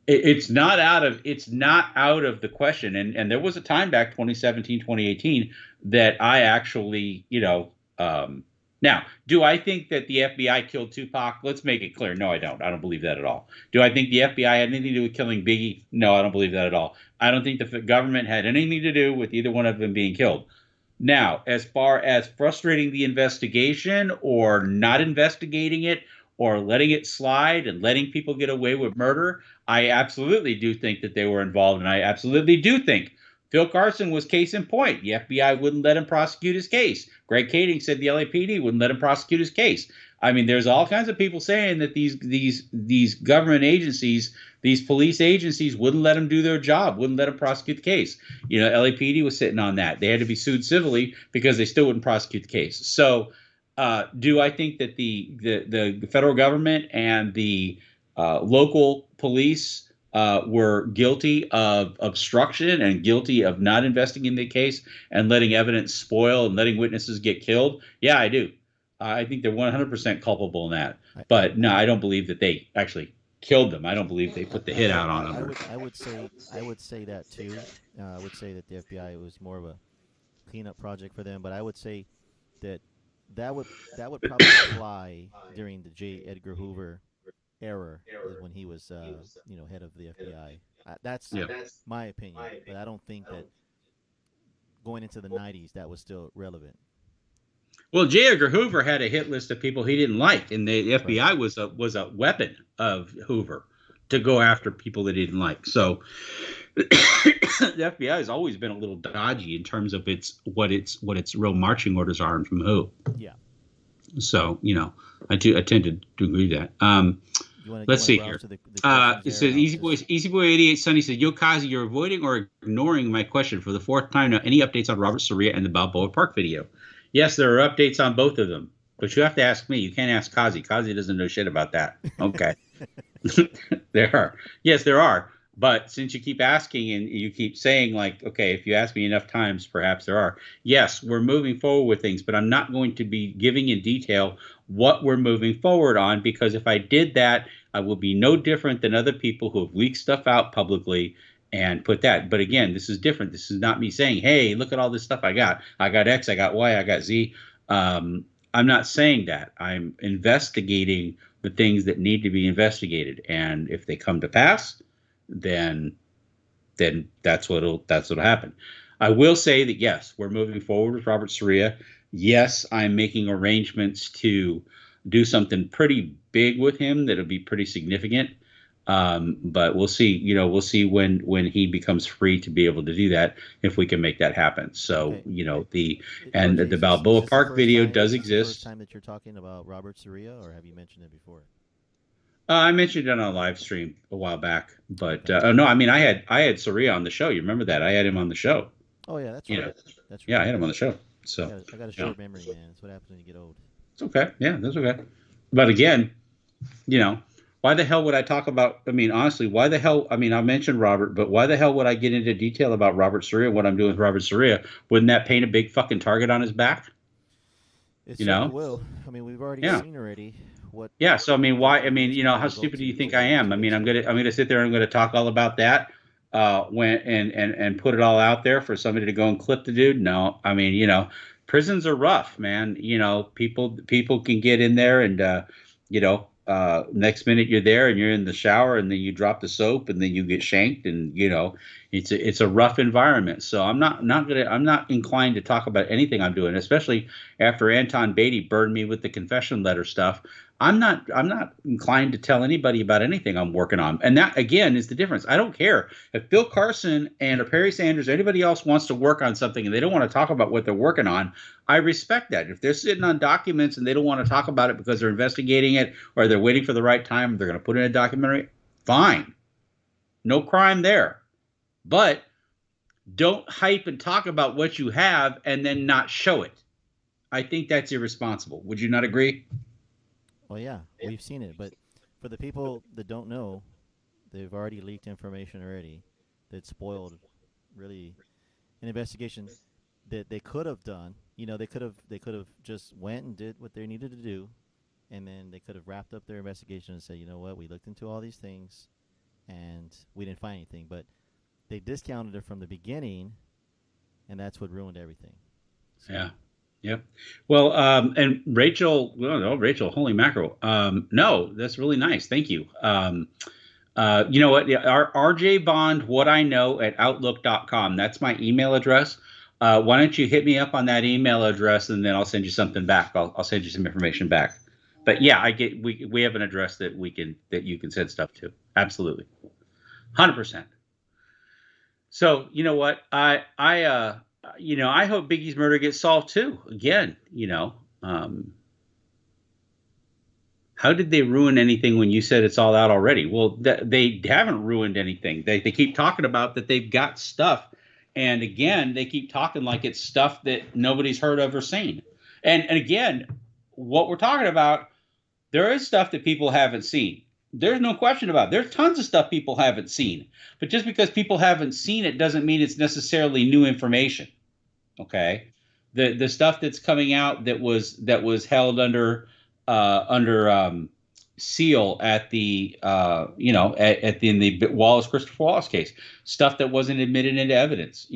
it's not out of the question. And there was a time back 2017, 2018 that I actually, you know, now, do I think that the FBI killed Tupac? Let's make it clear. No, I don't. I don't believe that at all. Do I think the FBI had anything to do with killing Biggie? No, I don't believe that at all. I don't think the government had anything to do with either one of them being killed. Now, as far as frustrating the investigation or not investigating it or letting it slide and letting people get away with murder, I absolutely do think that they were involved, and I absolutely do think Phil Carson was case in point. The FBI wouldn't let him prosecute his case. Greg Kading said the LAPD wouldn't let him prosecute his case. I mean, there's all kinds of people saying that these government agencies, these police agencies, wouldn't let them do their job, wouldn't let them prosecute the case. You know, LAPD was sitting on that. They had to be sued civilly because they still wouldn't prosecute the case. So, do I think that the federal government and the local police were guilty of obstruction and guilty of not investigating the case and letting evidence spoil and letting witnesses get killed? Yeah, I do. I think they're 100% culpable in that. But no, I don't believe that they actually killed them. I don't believe they put the hit out on them. I would say that too. I would say that the FBI was more of a cleanup project for them. But I would say that that would probably apply during the J. Edgar Hoover era, is when he was head of the FBI. That's Yeah. my opinion, but I don't think that going into the 90s that was still relevant. Well, J. Edgar Hoover had a hit list of people he didn't like, and the FBI Right. was a weapon of Hoover to go after people that he didn't like. So the FBI has always been a little dodgy in terms of what its real marching orders are and from who. Yeah. So I tend to agree with that. Let's see here. It says Easy Boy 88 Sunny says, Yo Kazi, you're avoiding or ignoring my question for the fourth time now. Any updates on Robert Seria and the Balboa Park video? Yes, there are updates on both of them, but you have to ask me. You can't ask Kazi. Kazi doesn't know shit about that. Okay. There are. Yes, there are. But since you keep asking and you keep saying, like, okay, if you ask me enough times, perhaps there are. Yes, we're moving forward with things, but I'm not going to be giving in detail what we're moving forward on, because if I did that, I will be no different than other people who have leaked stuff out publicly and put that. But again, this is different. This is not me saying, hey, look at all this stuff I got. I got X, I got Y, I got Z. I'm not saying that. I'm investigating the things that need to be investigated. And if they come to pass, then that's what'll happen. I will say that, yes, we're moving forward with Robert Seria. Yes, I'm making arrangements to do something pretty big with him that'll be pretty significant. But we'll see. We'll see when he becomes free to be able to do that, if we can make that happen. So, Okay. the Balboa Park video does exist. First time that you're talking about Robert Seria, or have you mentioned it before? I mentioned it on a live stream a while back, but no, I mean, I had Seria on the show. You remember that? I had him on the show. Oh yeah, that's right. That's right. Yeah, I had him on the show. So I got a short memory, man. That's what happens when you get old. it's okay. Yeah, that's okay. But again, why the hell would I talk about? I mean, honestly, why the hell? I mean, I mentioned Robert, but why the hell would I get into detail about Robert Seria? What I'm doing with Robert Seria? Wouldn't that paint a big fucking target on his back? It certainly will. I mean, we've already seen already what. Yeah. So I mean, why? I mean, how stupid do you think I am? I mean, I'm gonna sit there and I'm gonna talk all about that and put it all out there for somebody to go and clip the dude. No, I mean, prisons are rough, man. People can get in there and next minute you're there and you're in the shower and then you drop the soap and then you get shanked, and it's a rough environment. So I'm not inclined to talk about anything I'm doing, especially after Anton Beatty burned me with the confession letter stuff. I'm not inclined to tell anybody about anything I'm working on. And that, again, is the difference. I don't care if Bill Carson or Perry Sanders or anybody else wants to work on something and they don't want to talk about what they're working on. I respect that. If they're sitting on documents and they don't want to talk about it because they're investigating it or they're waiting for the right time, they're going to put in a documentary, fine. No crime there. But don't hype and talk about what you have and then not show it. I think that's irresponsible. Would you not agree? Well, yeah, we've seen it, but for the people that don't know, they've already leaked information already that spoiled really an investigation that they could have done. They could have just went and did what they needed to do, and then they could have wrapped up their investigation and said, you know what, we looked into all these things, and we didn't find anything. But they discounted it from the beginning, and that's what ruined everything. So, yeah. Yep. Well, and Rachel, holy mackerel. No, that's really nice. Thank you. You know what? Our RJ Bond, what I know at outlook.com. That's my email address. Why don't you hit me up on that email address and then I'll send you something back. I'll send you some information back. But yeah, we have an address that you can send stuff to. Absolutely. 100%. So, you know what? I hope Biggie's murder gets solved too. Again, how did they ruin anything when you said it's all out already? Well, they haven't ruined anything. They keep talking about that they've got stuff. And again, they keep talking like it's stuff that nobody's heard of or seen. And again, what we're talking about, there is stuff that people haven't seen. There's no question about it. There's tons of stuff people haven't seen. But just because people haven't seen it doesn't mean it's necessarily new information. Okay? The stuff that's coming out that was held under seal at the in the Christopher Wallace case, stuff that wasn't admitted into evidence,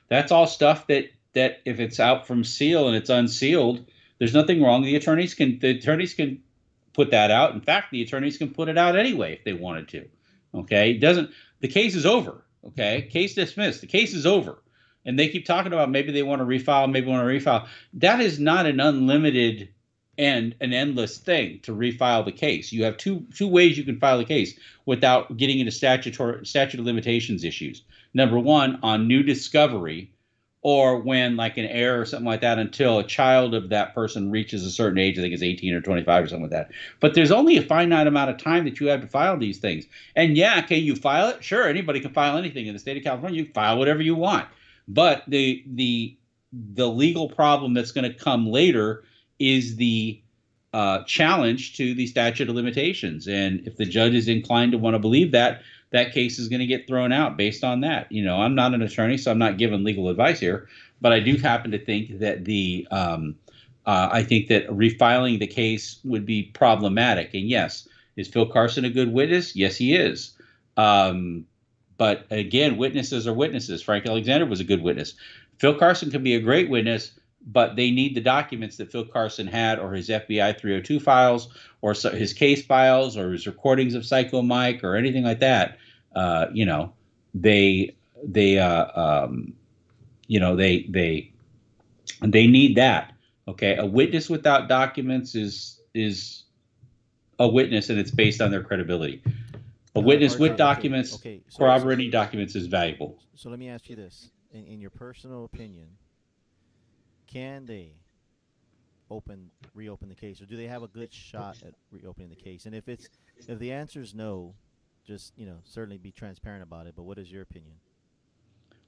that's all stuff that if it's out from seal and it's unsealed, There's nothing wrong. The attorneys can put that out. In fact, the attorneys can put it out anyway if they wanted to. Okay, the case is over. Okay, case dismissed. The case is over, and they keep talking about maybe they want to refile, maybe want to refile. That is not an unlimited and an endless thing to refile the case. You have two ways you can file a case without getting into statute of limitations issues. Number one, on new discovery, or when like an error or something like that, until a child of that person reaches a certain age. I think it's 18 or 25 or something like that. But there's only a finite amount of time that you have to file these things. And yeah, can you file it? Sure, anybody can file anything in the state of California. You can file whatever you want. But the legal problem that's going to come later is the challenge to the statute of limitations. And if the judge is inclined to want to believe that, that case is going to get thrown out based on that. You know, I'm not an attorney, so I'm not giving legal advice here, but I do happen to think that I think that refiling the case would be problematic. And yes, is Phil Carson a good witness? Yes, he is. But again, witnesses are witnesses. Frank Alexander was a good witness. Phil Carson can be a great witness, but they need the documents that Phil Carson had, or his FBI 302 files, or his case files, or his recordings of Psycho Mike, or anything like that. You know, they need that. Okay, a witness without documents is a witness, and it's based on their credibility. A witness with documents, corroborating documents, is valuable. So let me ask you this: in your personal opinion, can they reopen the case, or do they have a good shot at reopening the case? And if the answer is no, just certainly be transparent about it. But what is your opinion?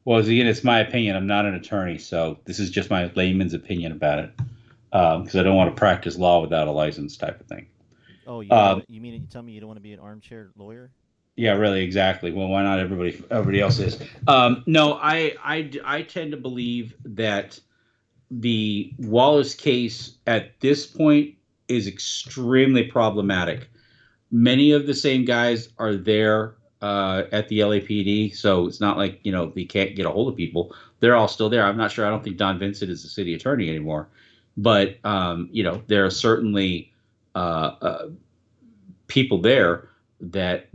Well, again, it's my opinion. I'm not an attorney, so this is just my layman's opinion about it, because I don't want to practice law without a license, type of thing. Oh, you mean you tell me you don't want to be an armchair lawyer? Yeah, really, exactly. Well, why not? Everybody else is. No, I tend to believe that the Wallace case at this point is extremely problematic. Many of the same guys are there at the LAPD, so it's not like they can't get a hold of people. They're all still there. I'm not sure. I don't think Don Vincent is the city attorney anymore, but there are certainly people there that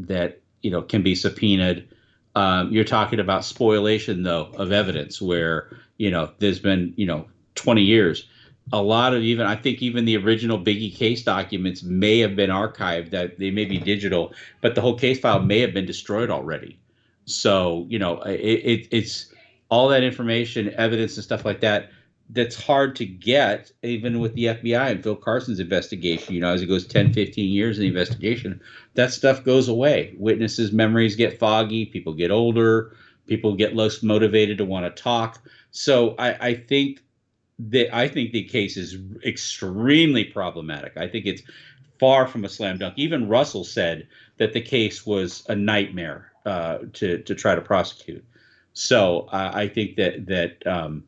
can be subpoenaed. You're talking about spoliation, though, of evidence, where there's been 20 years. A lot of I think even the original Biggie case documents may have been archived, that they may be digital, but the whole case file may have been destroyed already. So, it's all that information, evidence and stuff like that, that's hard to get, even with the FBI and Phil Carson's investigation. As it goes 10, 15 years in the investigation, that stuff goes away. Witnesses' memories get foggy, people get older, people get less motivated to want to talk. So I think the case is extremely problematic. I think it's far from a slam dunk. Even Russell said that the case was a nightmare to try to prosecute. So I think that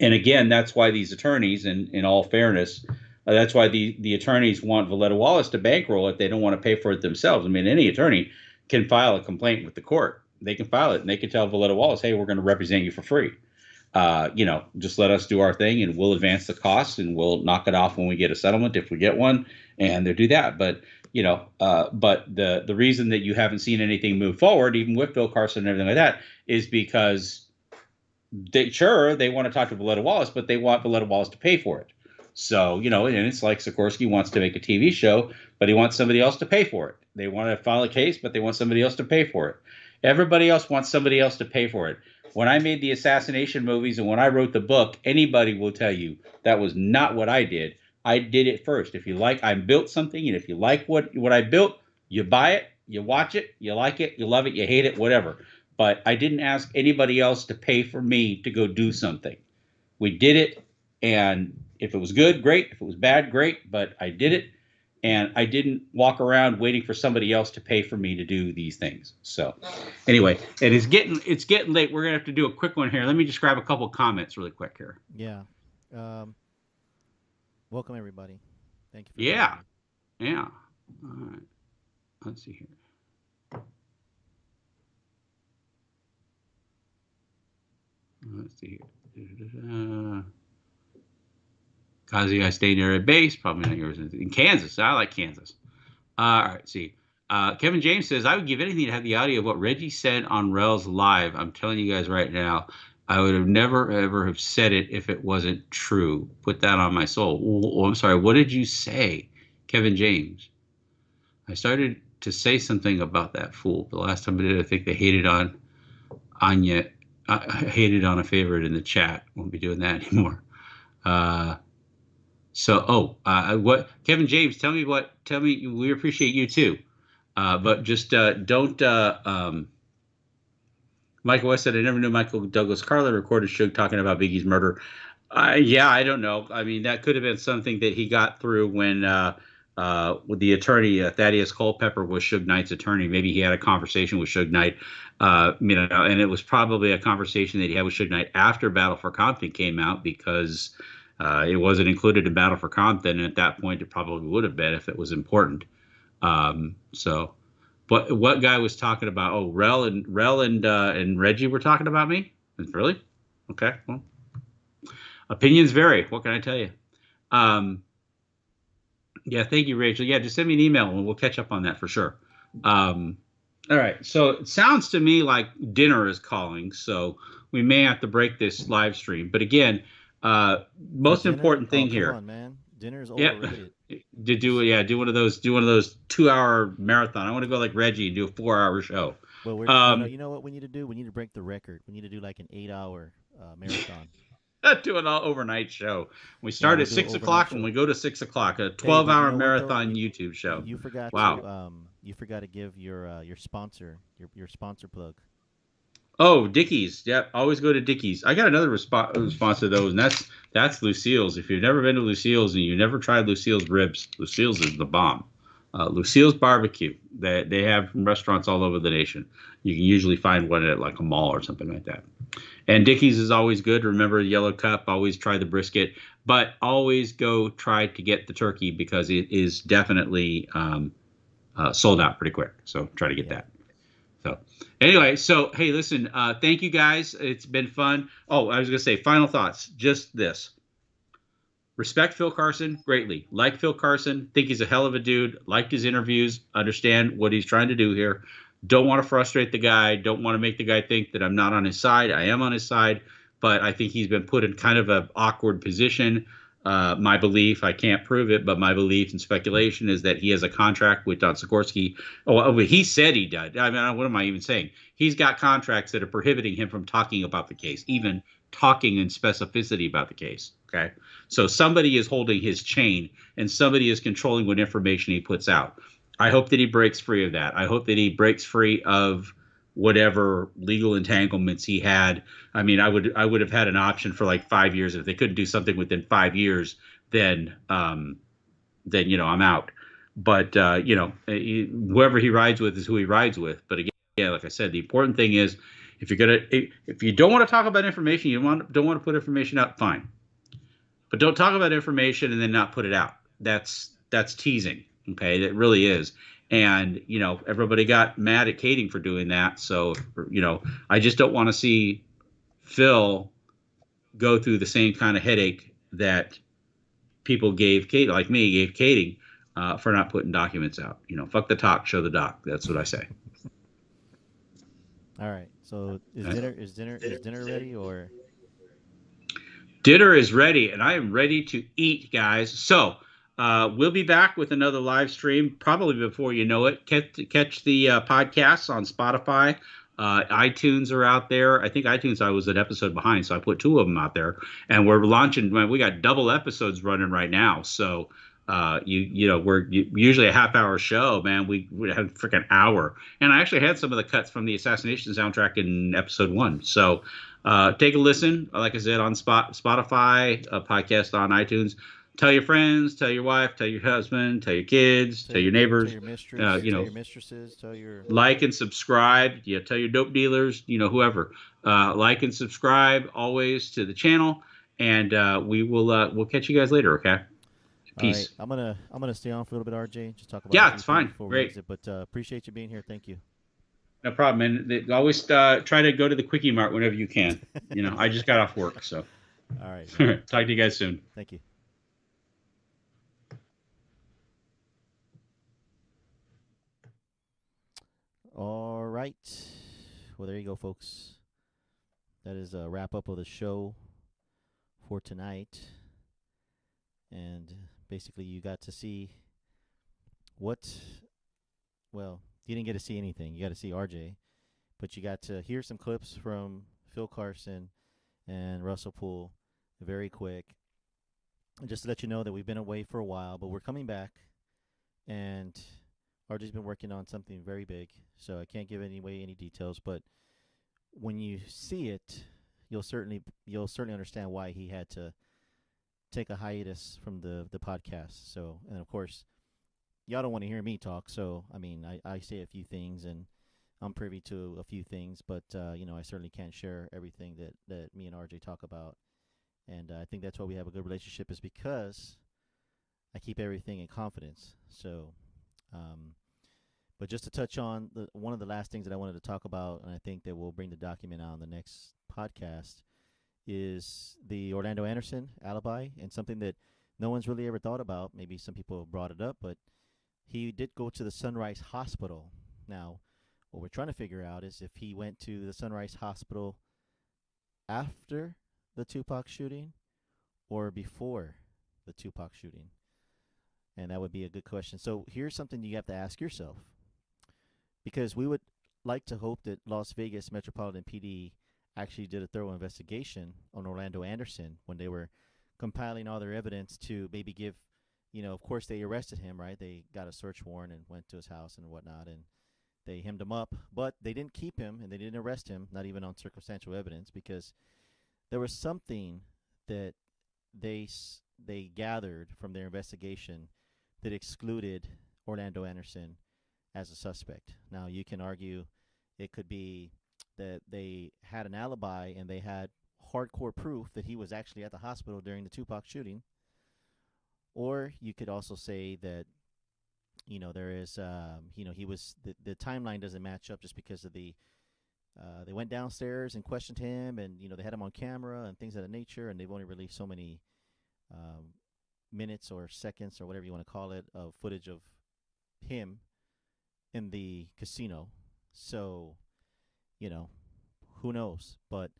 and again, that's why these attorneys, in all fairness, that's why the attorneys want Valletta Wallace to bankroll it. They don't want to pay for it themselves. I mean, any attorney can file a complaint with the court. They can file it, and they can tell Valletta Wallace, hey, we're going to represent you for free. Just let us do our thing, and we'll advance the costs, and we'll knock it off when we get a settlement, if we get one, and they'll do that. But but the reason that you haven't seen anything move forward, even with Phil Carson and everything like that, is because they want to talk to Valletta Wallace, but they want Valletta Wallace to pay for it. So and it's like Sikorsky wants to make a TV show, but he wants somebody else to pay for it. They want to file a case, but they want somebody else to pay for it. Everybody else wants somebody else to pay for it. When I made the assassination movies and when I wrote the book, anybody will tell you that was not what I did. I did it first. I built something, and if you like what I built, you buy it, you watch it, you like it, you love it, you hate it, whatever. But I didn't ask anybody else to pay for me to go do something. We did it, and if it was good, great. If it was bad, great. But I did it, and I didn't walk around waiting for somebody else to pay for me to do these things. So anyway, it's getting late. We're going to have to do a quick one here. Let me just grab a couple of comments really quick here. Yeah. Welcome, everybody. Thank you for Yeah. All right. Let's see here. Let's see here. Kaze, I stay near a base, probably not yours. In Kansas. I like Kansas. All right, see. Kevin James says, I would give anything to have the audio of what Reggie said on Rel's live. I'm telling you guys right now, I would have never, ever have said it if it wasn't true. Put that on my soul. Oh, I'm sorry. What did you say, Kevin James? I started to say something about that fool. The last time I did, I think they hated on Anya. I hated on a favorite in the chat. Won't be doing that anymore. What Kevin James? Tell me. We appreciate you too, but just don't. Michael West said, "I never knew Michael Douglas Carlin recorded Suge talking about Biggie's murder." Yeah, I don't know. I mean, that could have been something that he got through when with the attorney Thaddeus Culpepper was Suge Knight's attorney. Maybe he had a conversation with Suge Knight, and it was probably a conversation that he had with Suge Knight after Battle for Compton came out because it wasn't included in Battle for Compton. And at that point, it probably would have been if it was important. But what guy was talking about? Oh, Rel and Reggie were talking about me? Really? Okay. Well, opinions vary. What can I tell you? Yeah, thank you, Rachel. Yeah, just send me an email and we'll catch up on that for sure. All right. So it sounds to me like dinner is calling, so we may have to break this live stream. But again, most important thing here. Come on, man. Dinner is overrated. Do one of those 2-hour marathon. I want to go like Reggie and do a 4-hour show. Well, you know what we need to do? We need to break the record. We need to do like an 8-hour marathon. Do an all overnight show. We start at 6 o'clock and we go to 6 o'clock. A 12-hour marathon YouTube show. You forgot. Wow. You forgot to give your sponsor your sponsor plug. Oh, Dickies. Yeah, always go to Dickies. I got another response to those, and that's Lucille's. If you've never been to Lucille's and you never tried Lucille's ribs, Lucille's is the bomb. Lucille's Barbecue. They have restaurants all over the nation. You can usually find one at like a mall or something like that. And Dickies is always good. Remember Yellow Cup. Always try the brisket, but always go try to get the turkey because it is definitely sold out pretty quick. So try to get that. So anyway, hey, listen, thank you guys. It's been fun. Oh, I was going to say final thoughts. Just this. Respect Phil Carson greatly. Like Phil Carson. Think he's a hell of a dude. Liked his interviews. Understand what he's trying to do here. Don't want to frustrate the guy. Don't want to make the guy think that I'm not on his side. I am on his side. But I think he's been put in kind of an awkward position. My belief, I can't prove it, but my belief and speculation is that he has a contract with Don Sikorsky. Oh, he said he did. I mean, what am I even saying? He's got contracts that are prohibiting him from talking about the case, even talking in specificity about the case. Okay. So somebody is holding his chain and somebody is controlling what information he puts out. I hope that he breaks free of that. I hope that he breaks free of whatever legal entanglements he had. I mean, I would have had an option for like 5 years. If they couldn't do something within 5 years, then I'm out. But whoever he rides with is who he rides with. But again, like I said, the important thing is if you don't want to talk about information, don't want to put information out, fine. But don't talk about information and then not put it out. That's teasing. Okay, that really is. And, everybody got mad at Kading for doing that. So, I just don't want to see Phil go through the same kind of headache that people gave Kading, like me, gave Kading for not putting documents out. Fuck the talk, show the doc. That's what I say. All right. So is dinner ready or? Dinner is ready, and I am ready to eat, guys. So. We'll be back with another live stream probably before you know it. Catch the podcasts on Spotify. iTunes are out there. I think iTunes I was an episode behind, so I put 2 of them out there. And we're launching. We got double episodes running right now. So we're usually a half-hour show, man. We had a freaking hour. And I actually had some of the cuts from the Assassination soundtrack in episode 1. So take a listen. Like I said, on Spotify, a podcast on iTunes. Tell your friends, tell your wife, tell your husband, tell your kids, tell your neighbors. Tell your mistress, tell your mistresses, like and subscribe. Yeah, tell your dope dealers, whoever. Like and subscribe always to the channel, and we'll catch you guys later. Okay. Peace. All right. I'm gonna stay on for a little bit, RJ. Just talk about. Yeah, it's fine. Great. But appreciate you being here. Thank you. No problem, and always try to go to the Quickie Mart whenever you can. I just got off work, so. All right. Talk to you guys soon. Thank you. All right. Well, there you go, folks. That is a wrap up of the show for tonight. And basically, you got to see what. Well, you didn't get to see anything. You got to see RJ. But you got to hear some clips from Phil Carson and Russell Poole very quick. And just to let you know that we've been away for a while, but we're coming back. And RJ's been working on something very big. So I can't give any details. But when you see it, you'll certainly understand why he had to take a hiatus from the podcast. So, and of course, y'all don't want to hear me talk. So, I mean, I say a few things and I'm privy to a few things, but I certainly can't share everything that me and RJ talk about. And I think that's why we have a good relationship, is because I keep everything in confidence. So, but just to touch on one of the last things that I wanted to talk about, and I think that we'll bring the document out on the next podcast, is the Orlando Anderson alibi, and something that no one's really ever thought about. Maybe some people have brought it up, but he did go to the Sunrise Hospital. Now, what we're trying to figure out is if he went to the Sunrise Hospital after the Tupac shooting or before the Tupac shooting. And that would be a good question. So here's something you have to ask yourself. Because we would like to hope that Las Vegas Metropolitan PD actually did a thorough investigation on Orlando Anderson when they were compiling all their evidence to maybe give, of course they arrested him, right? They got a search warrant and went to his house and whatnot, and they hemmed him up. But they didn't keep him, and they didn't arrest him, not even on circumstantial evidence, because there was something that they gathered from their investigation that excluded Orlando Anderson as a suspect. Now, you can argue it could be that they had an alibi and they had hardcore proof that he was actually at the hospital during the Tupac shooting. Or you could also say that, there is, he was, the timeline doesn't match up just because of they went downstairs and questioned him, and, they had him on camera and things of that nature, and they've only released so many minutes or seconds or whatever you want to call it of footage of him in the casino. So, who knows? But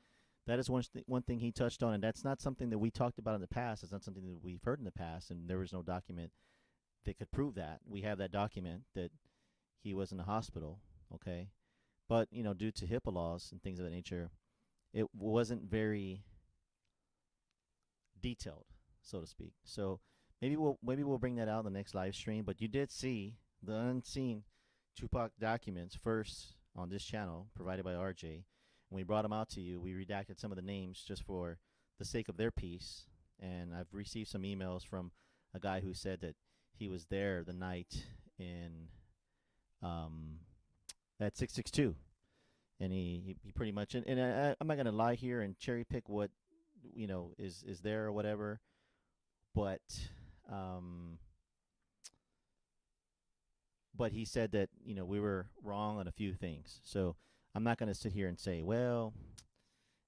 that is one thing he touched on, and that's not something that we talked about in the past. It's not something that we've heard in the past, and there was no document that could prove that. We have that document that he was in the hospital, okay? But, due to HIPAA laws and things of that nature, it wasn't very detailed, so to speak. So maybe we'll bring that out in the next live stream. But you did see the unseen Tupac documents first on this channel, provided by RJ. When we brought them out to you, we redacted some of the names just for the sake of their peace. And I've received some emails from a guy who said that he was there the night in at 662. And he pretty much, and I'm not going to lie here and cherry pick what, is there or whatever. But he said that, we were wrong on a few things. So I'm not going to sit here and say, well,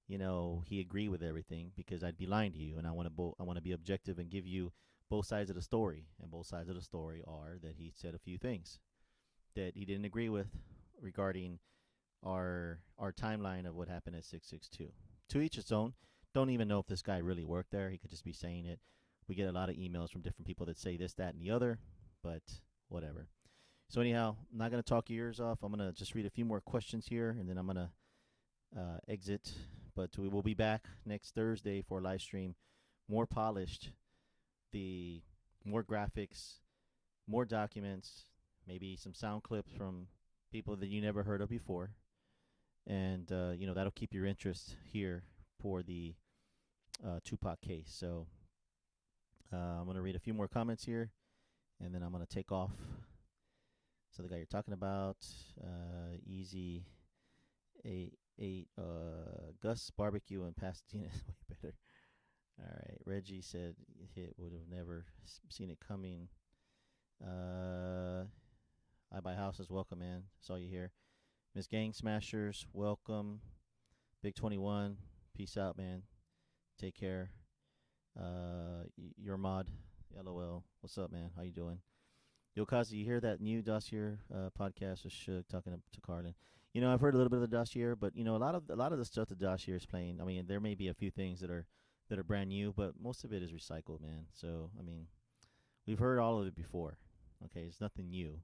he agreed with everything, because I'd be lying to you, and I want to be objective and give you both sides of the story. And both sides of the story are that he said a few things that he didn't agree with regarding our timeline of what happened at 662. To each its own. Don't even know if this guy really worked there. He could just be saying it. We get a lot of emails from different people that say this, that, and the other, but whatever. So anyhow, I'm not going to talk your ears off. I'm going to just read a few more questions here, and then I'm going to exit. But we will be back next Thursday for a live stream, more polished, more graphics, more documents, maybe some sound clips from people that you never heard of before. And, that'll keep your interest here for the Tupac case. So I'm going to read a few more comments here, and then I'm going to take off. So the guy you're talking about, Easy 8, Gus Barbecue in Pasadena is way better. All right. Reggie said hit would have never seen it coming. I buy houses. Welcome, man. Saw you here. Miss Gang Smashers, welcome. Big 21, peace out, man. Take care. Your mod, LOL. What's up, man? How you doing? Yo, Kazi, you hear that new dossier podcast with Suge talking to Carlin? I've heard a little bit of the dossier, but a lot of the stuff the dossier is playing. I mean, there may be a few things that are brand new, but most of it is recycled, man. So I mean, we've heard all of it before. Okay, it's nothing new.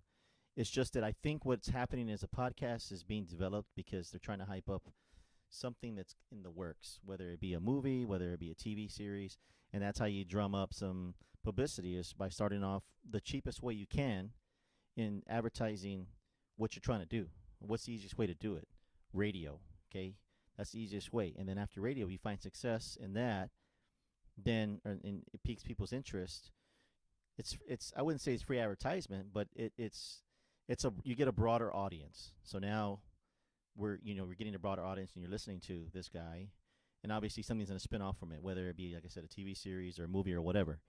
It's just that I think what's happening is a podcast is being developed because they're trying to hype up something that's in the works, whether it be a movie, whether it be a TV series, and that's how you drum up some publicity is by starting off the cheapest way you can in advertising what you're trying to do. What's the easiest way to do it? Radio, okay? That's the easiest way. And then after radio, you find success in that, then and it piques people's interest. It's I wouldn't say it's free advertisement, but it's a you get a broader audience. So now we're getting a broader audience, and you're listening to this guy, and obviously something's going to spin off from it, whether it be, like I said, a TV series or a movie or whatever.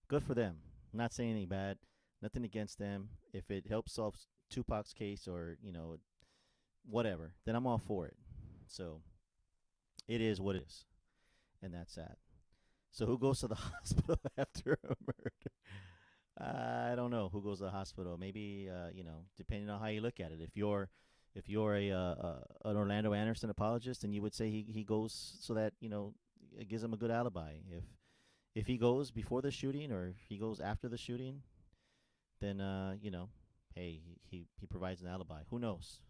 Good for them. I'm not saying anything bad, nothing against them. If it helps solve Tupac's case or whatever, then I'm all for it. So it is what it is, and that's that. So who goes to the hospital after a murder? I don't know who goes to the hospital. Maybe depending on how you look at it. If you're an Orlando Anderson apologist, then you would say he goes so that it gives him a good alibi. If he goes before the shooting or if he goes after the shooting, then hey, he provides an alibi. Who knows?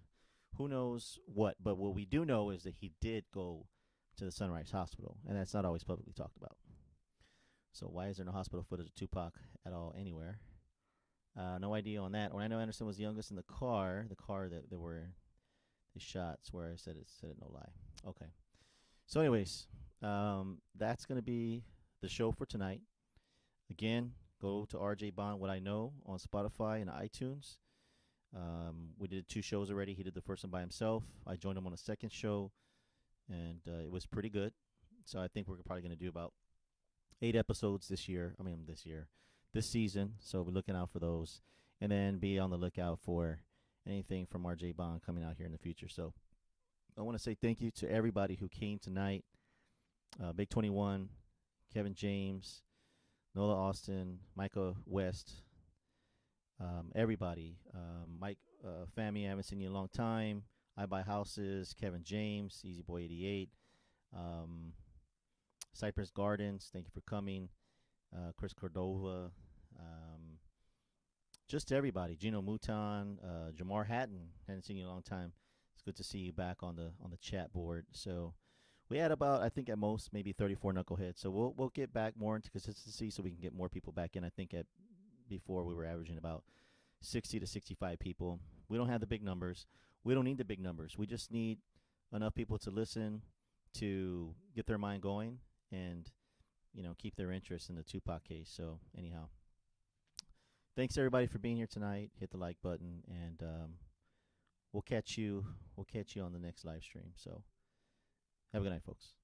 Who knows what? But what we do know is that he did go to the Sunrise Hospital, and that's not always publicly talked about. So why is there no hospital footage of Tupac at all anywhere? No idea on that. Orlando Anderson was the youngest in the car that there were the shots where I said it no lie. Okay. So anyways, that's going to be the show for tonight. Again, go to RJ Bond What I Know on Spotify and iTunes. We did 2 shows already. He did the first one by himself. I joined him on a second show, and it was pretty good. So I think we're probably going to do about 8 episodes this season. So we're looking out for those, and then be on the lookout for anything from RJ Bond coming out here in the future. So I want to say thank you to everybody who came tonight. Big 21, Kevin James, Nola Austin, Micah West, everybody. Mike Fami, I haven't seen you in a long time. I Buy Houses, Kevin James, Easy Boy 88, Cypress Gardens, thank you for coming. Chris Cordova, just everybody. Gino Mouton, Jamar Hatton, hadn't seen you in a long time. It's good to see you back on the chat board. So we had about, I think at most maybe 34 knuckleheads. So we'll get back more into consistency so we can get more people back in. I think before we were averaging about 60 to 65 people. We don't have the big numbers. We don't need the big numbers. We just need enough people to listen, to get their mind going, and keep their interest in the Tupac case. So anyhow, thanks everybody for being here tonight. Hit the like button, and we'll catch you on the next live stream. So have a good night, folks.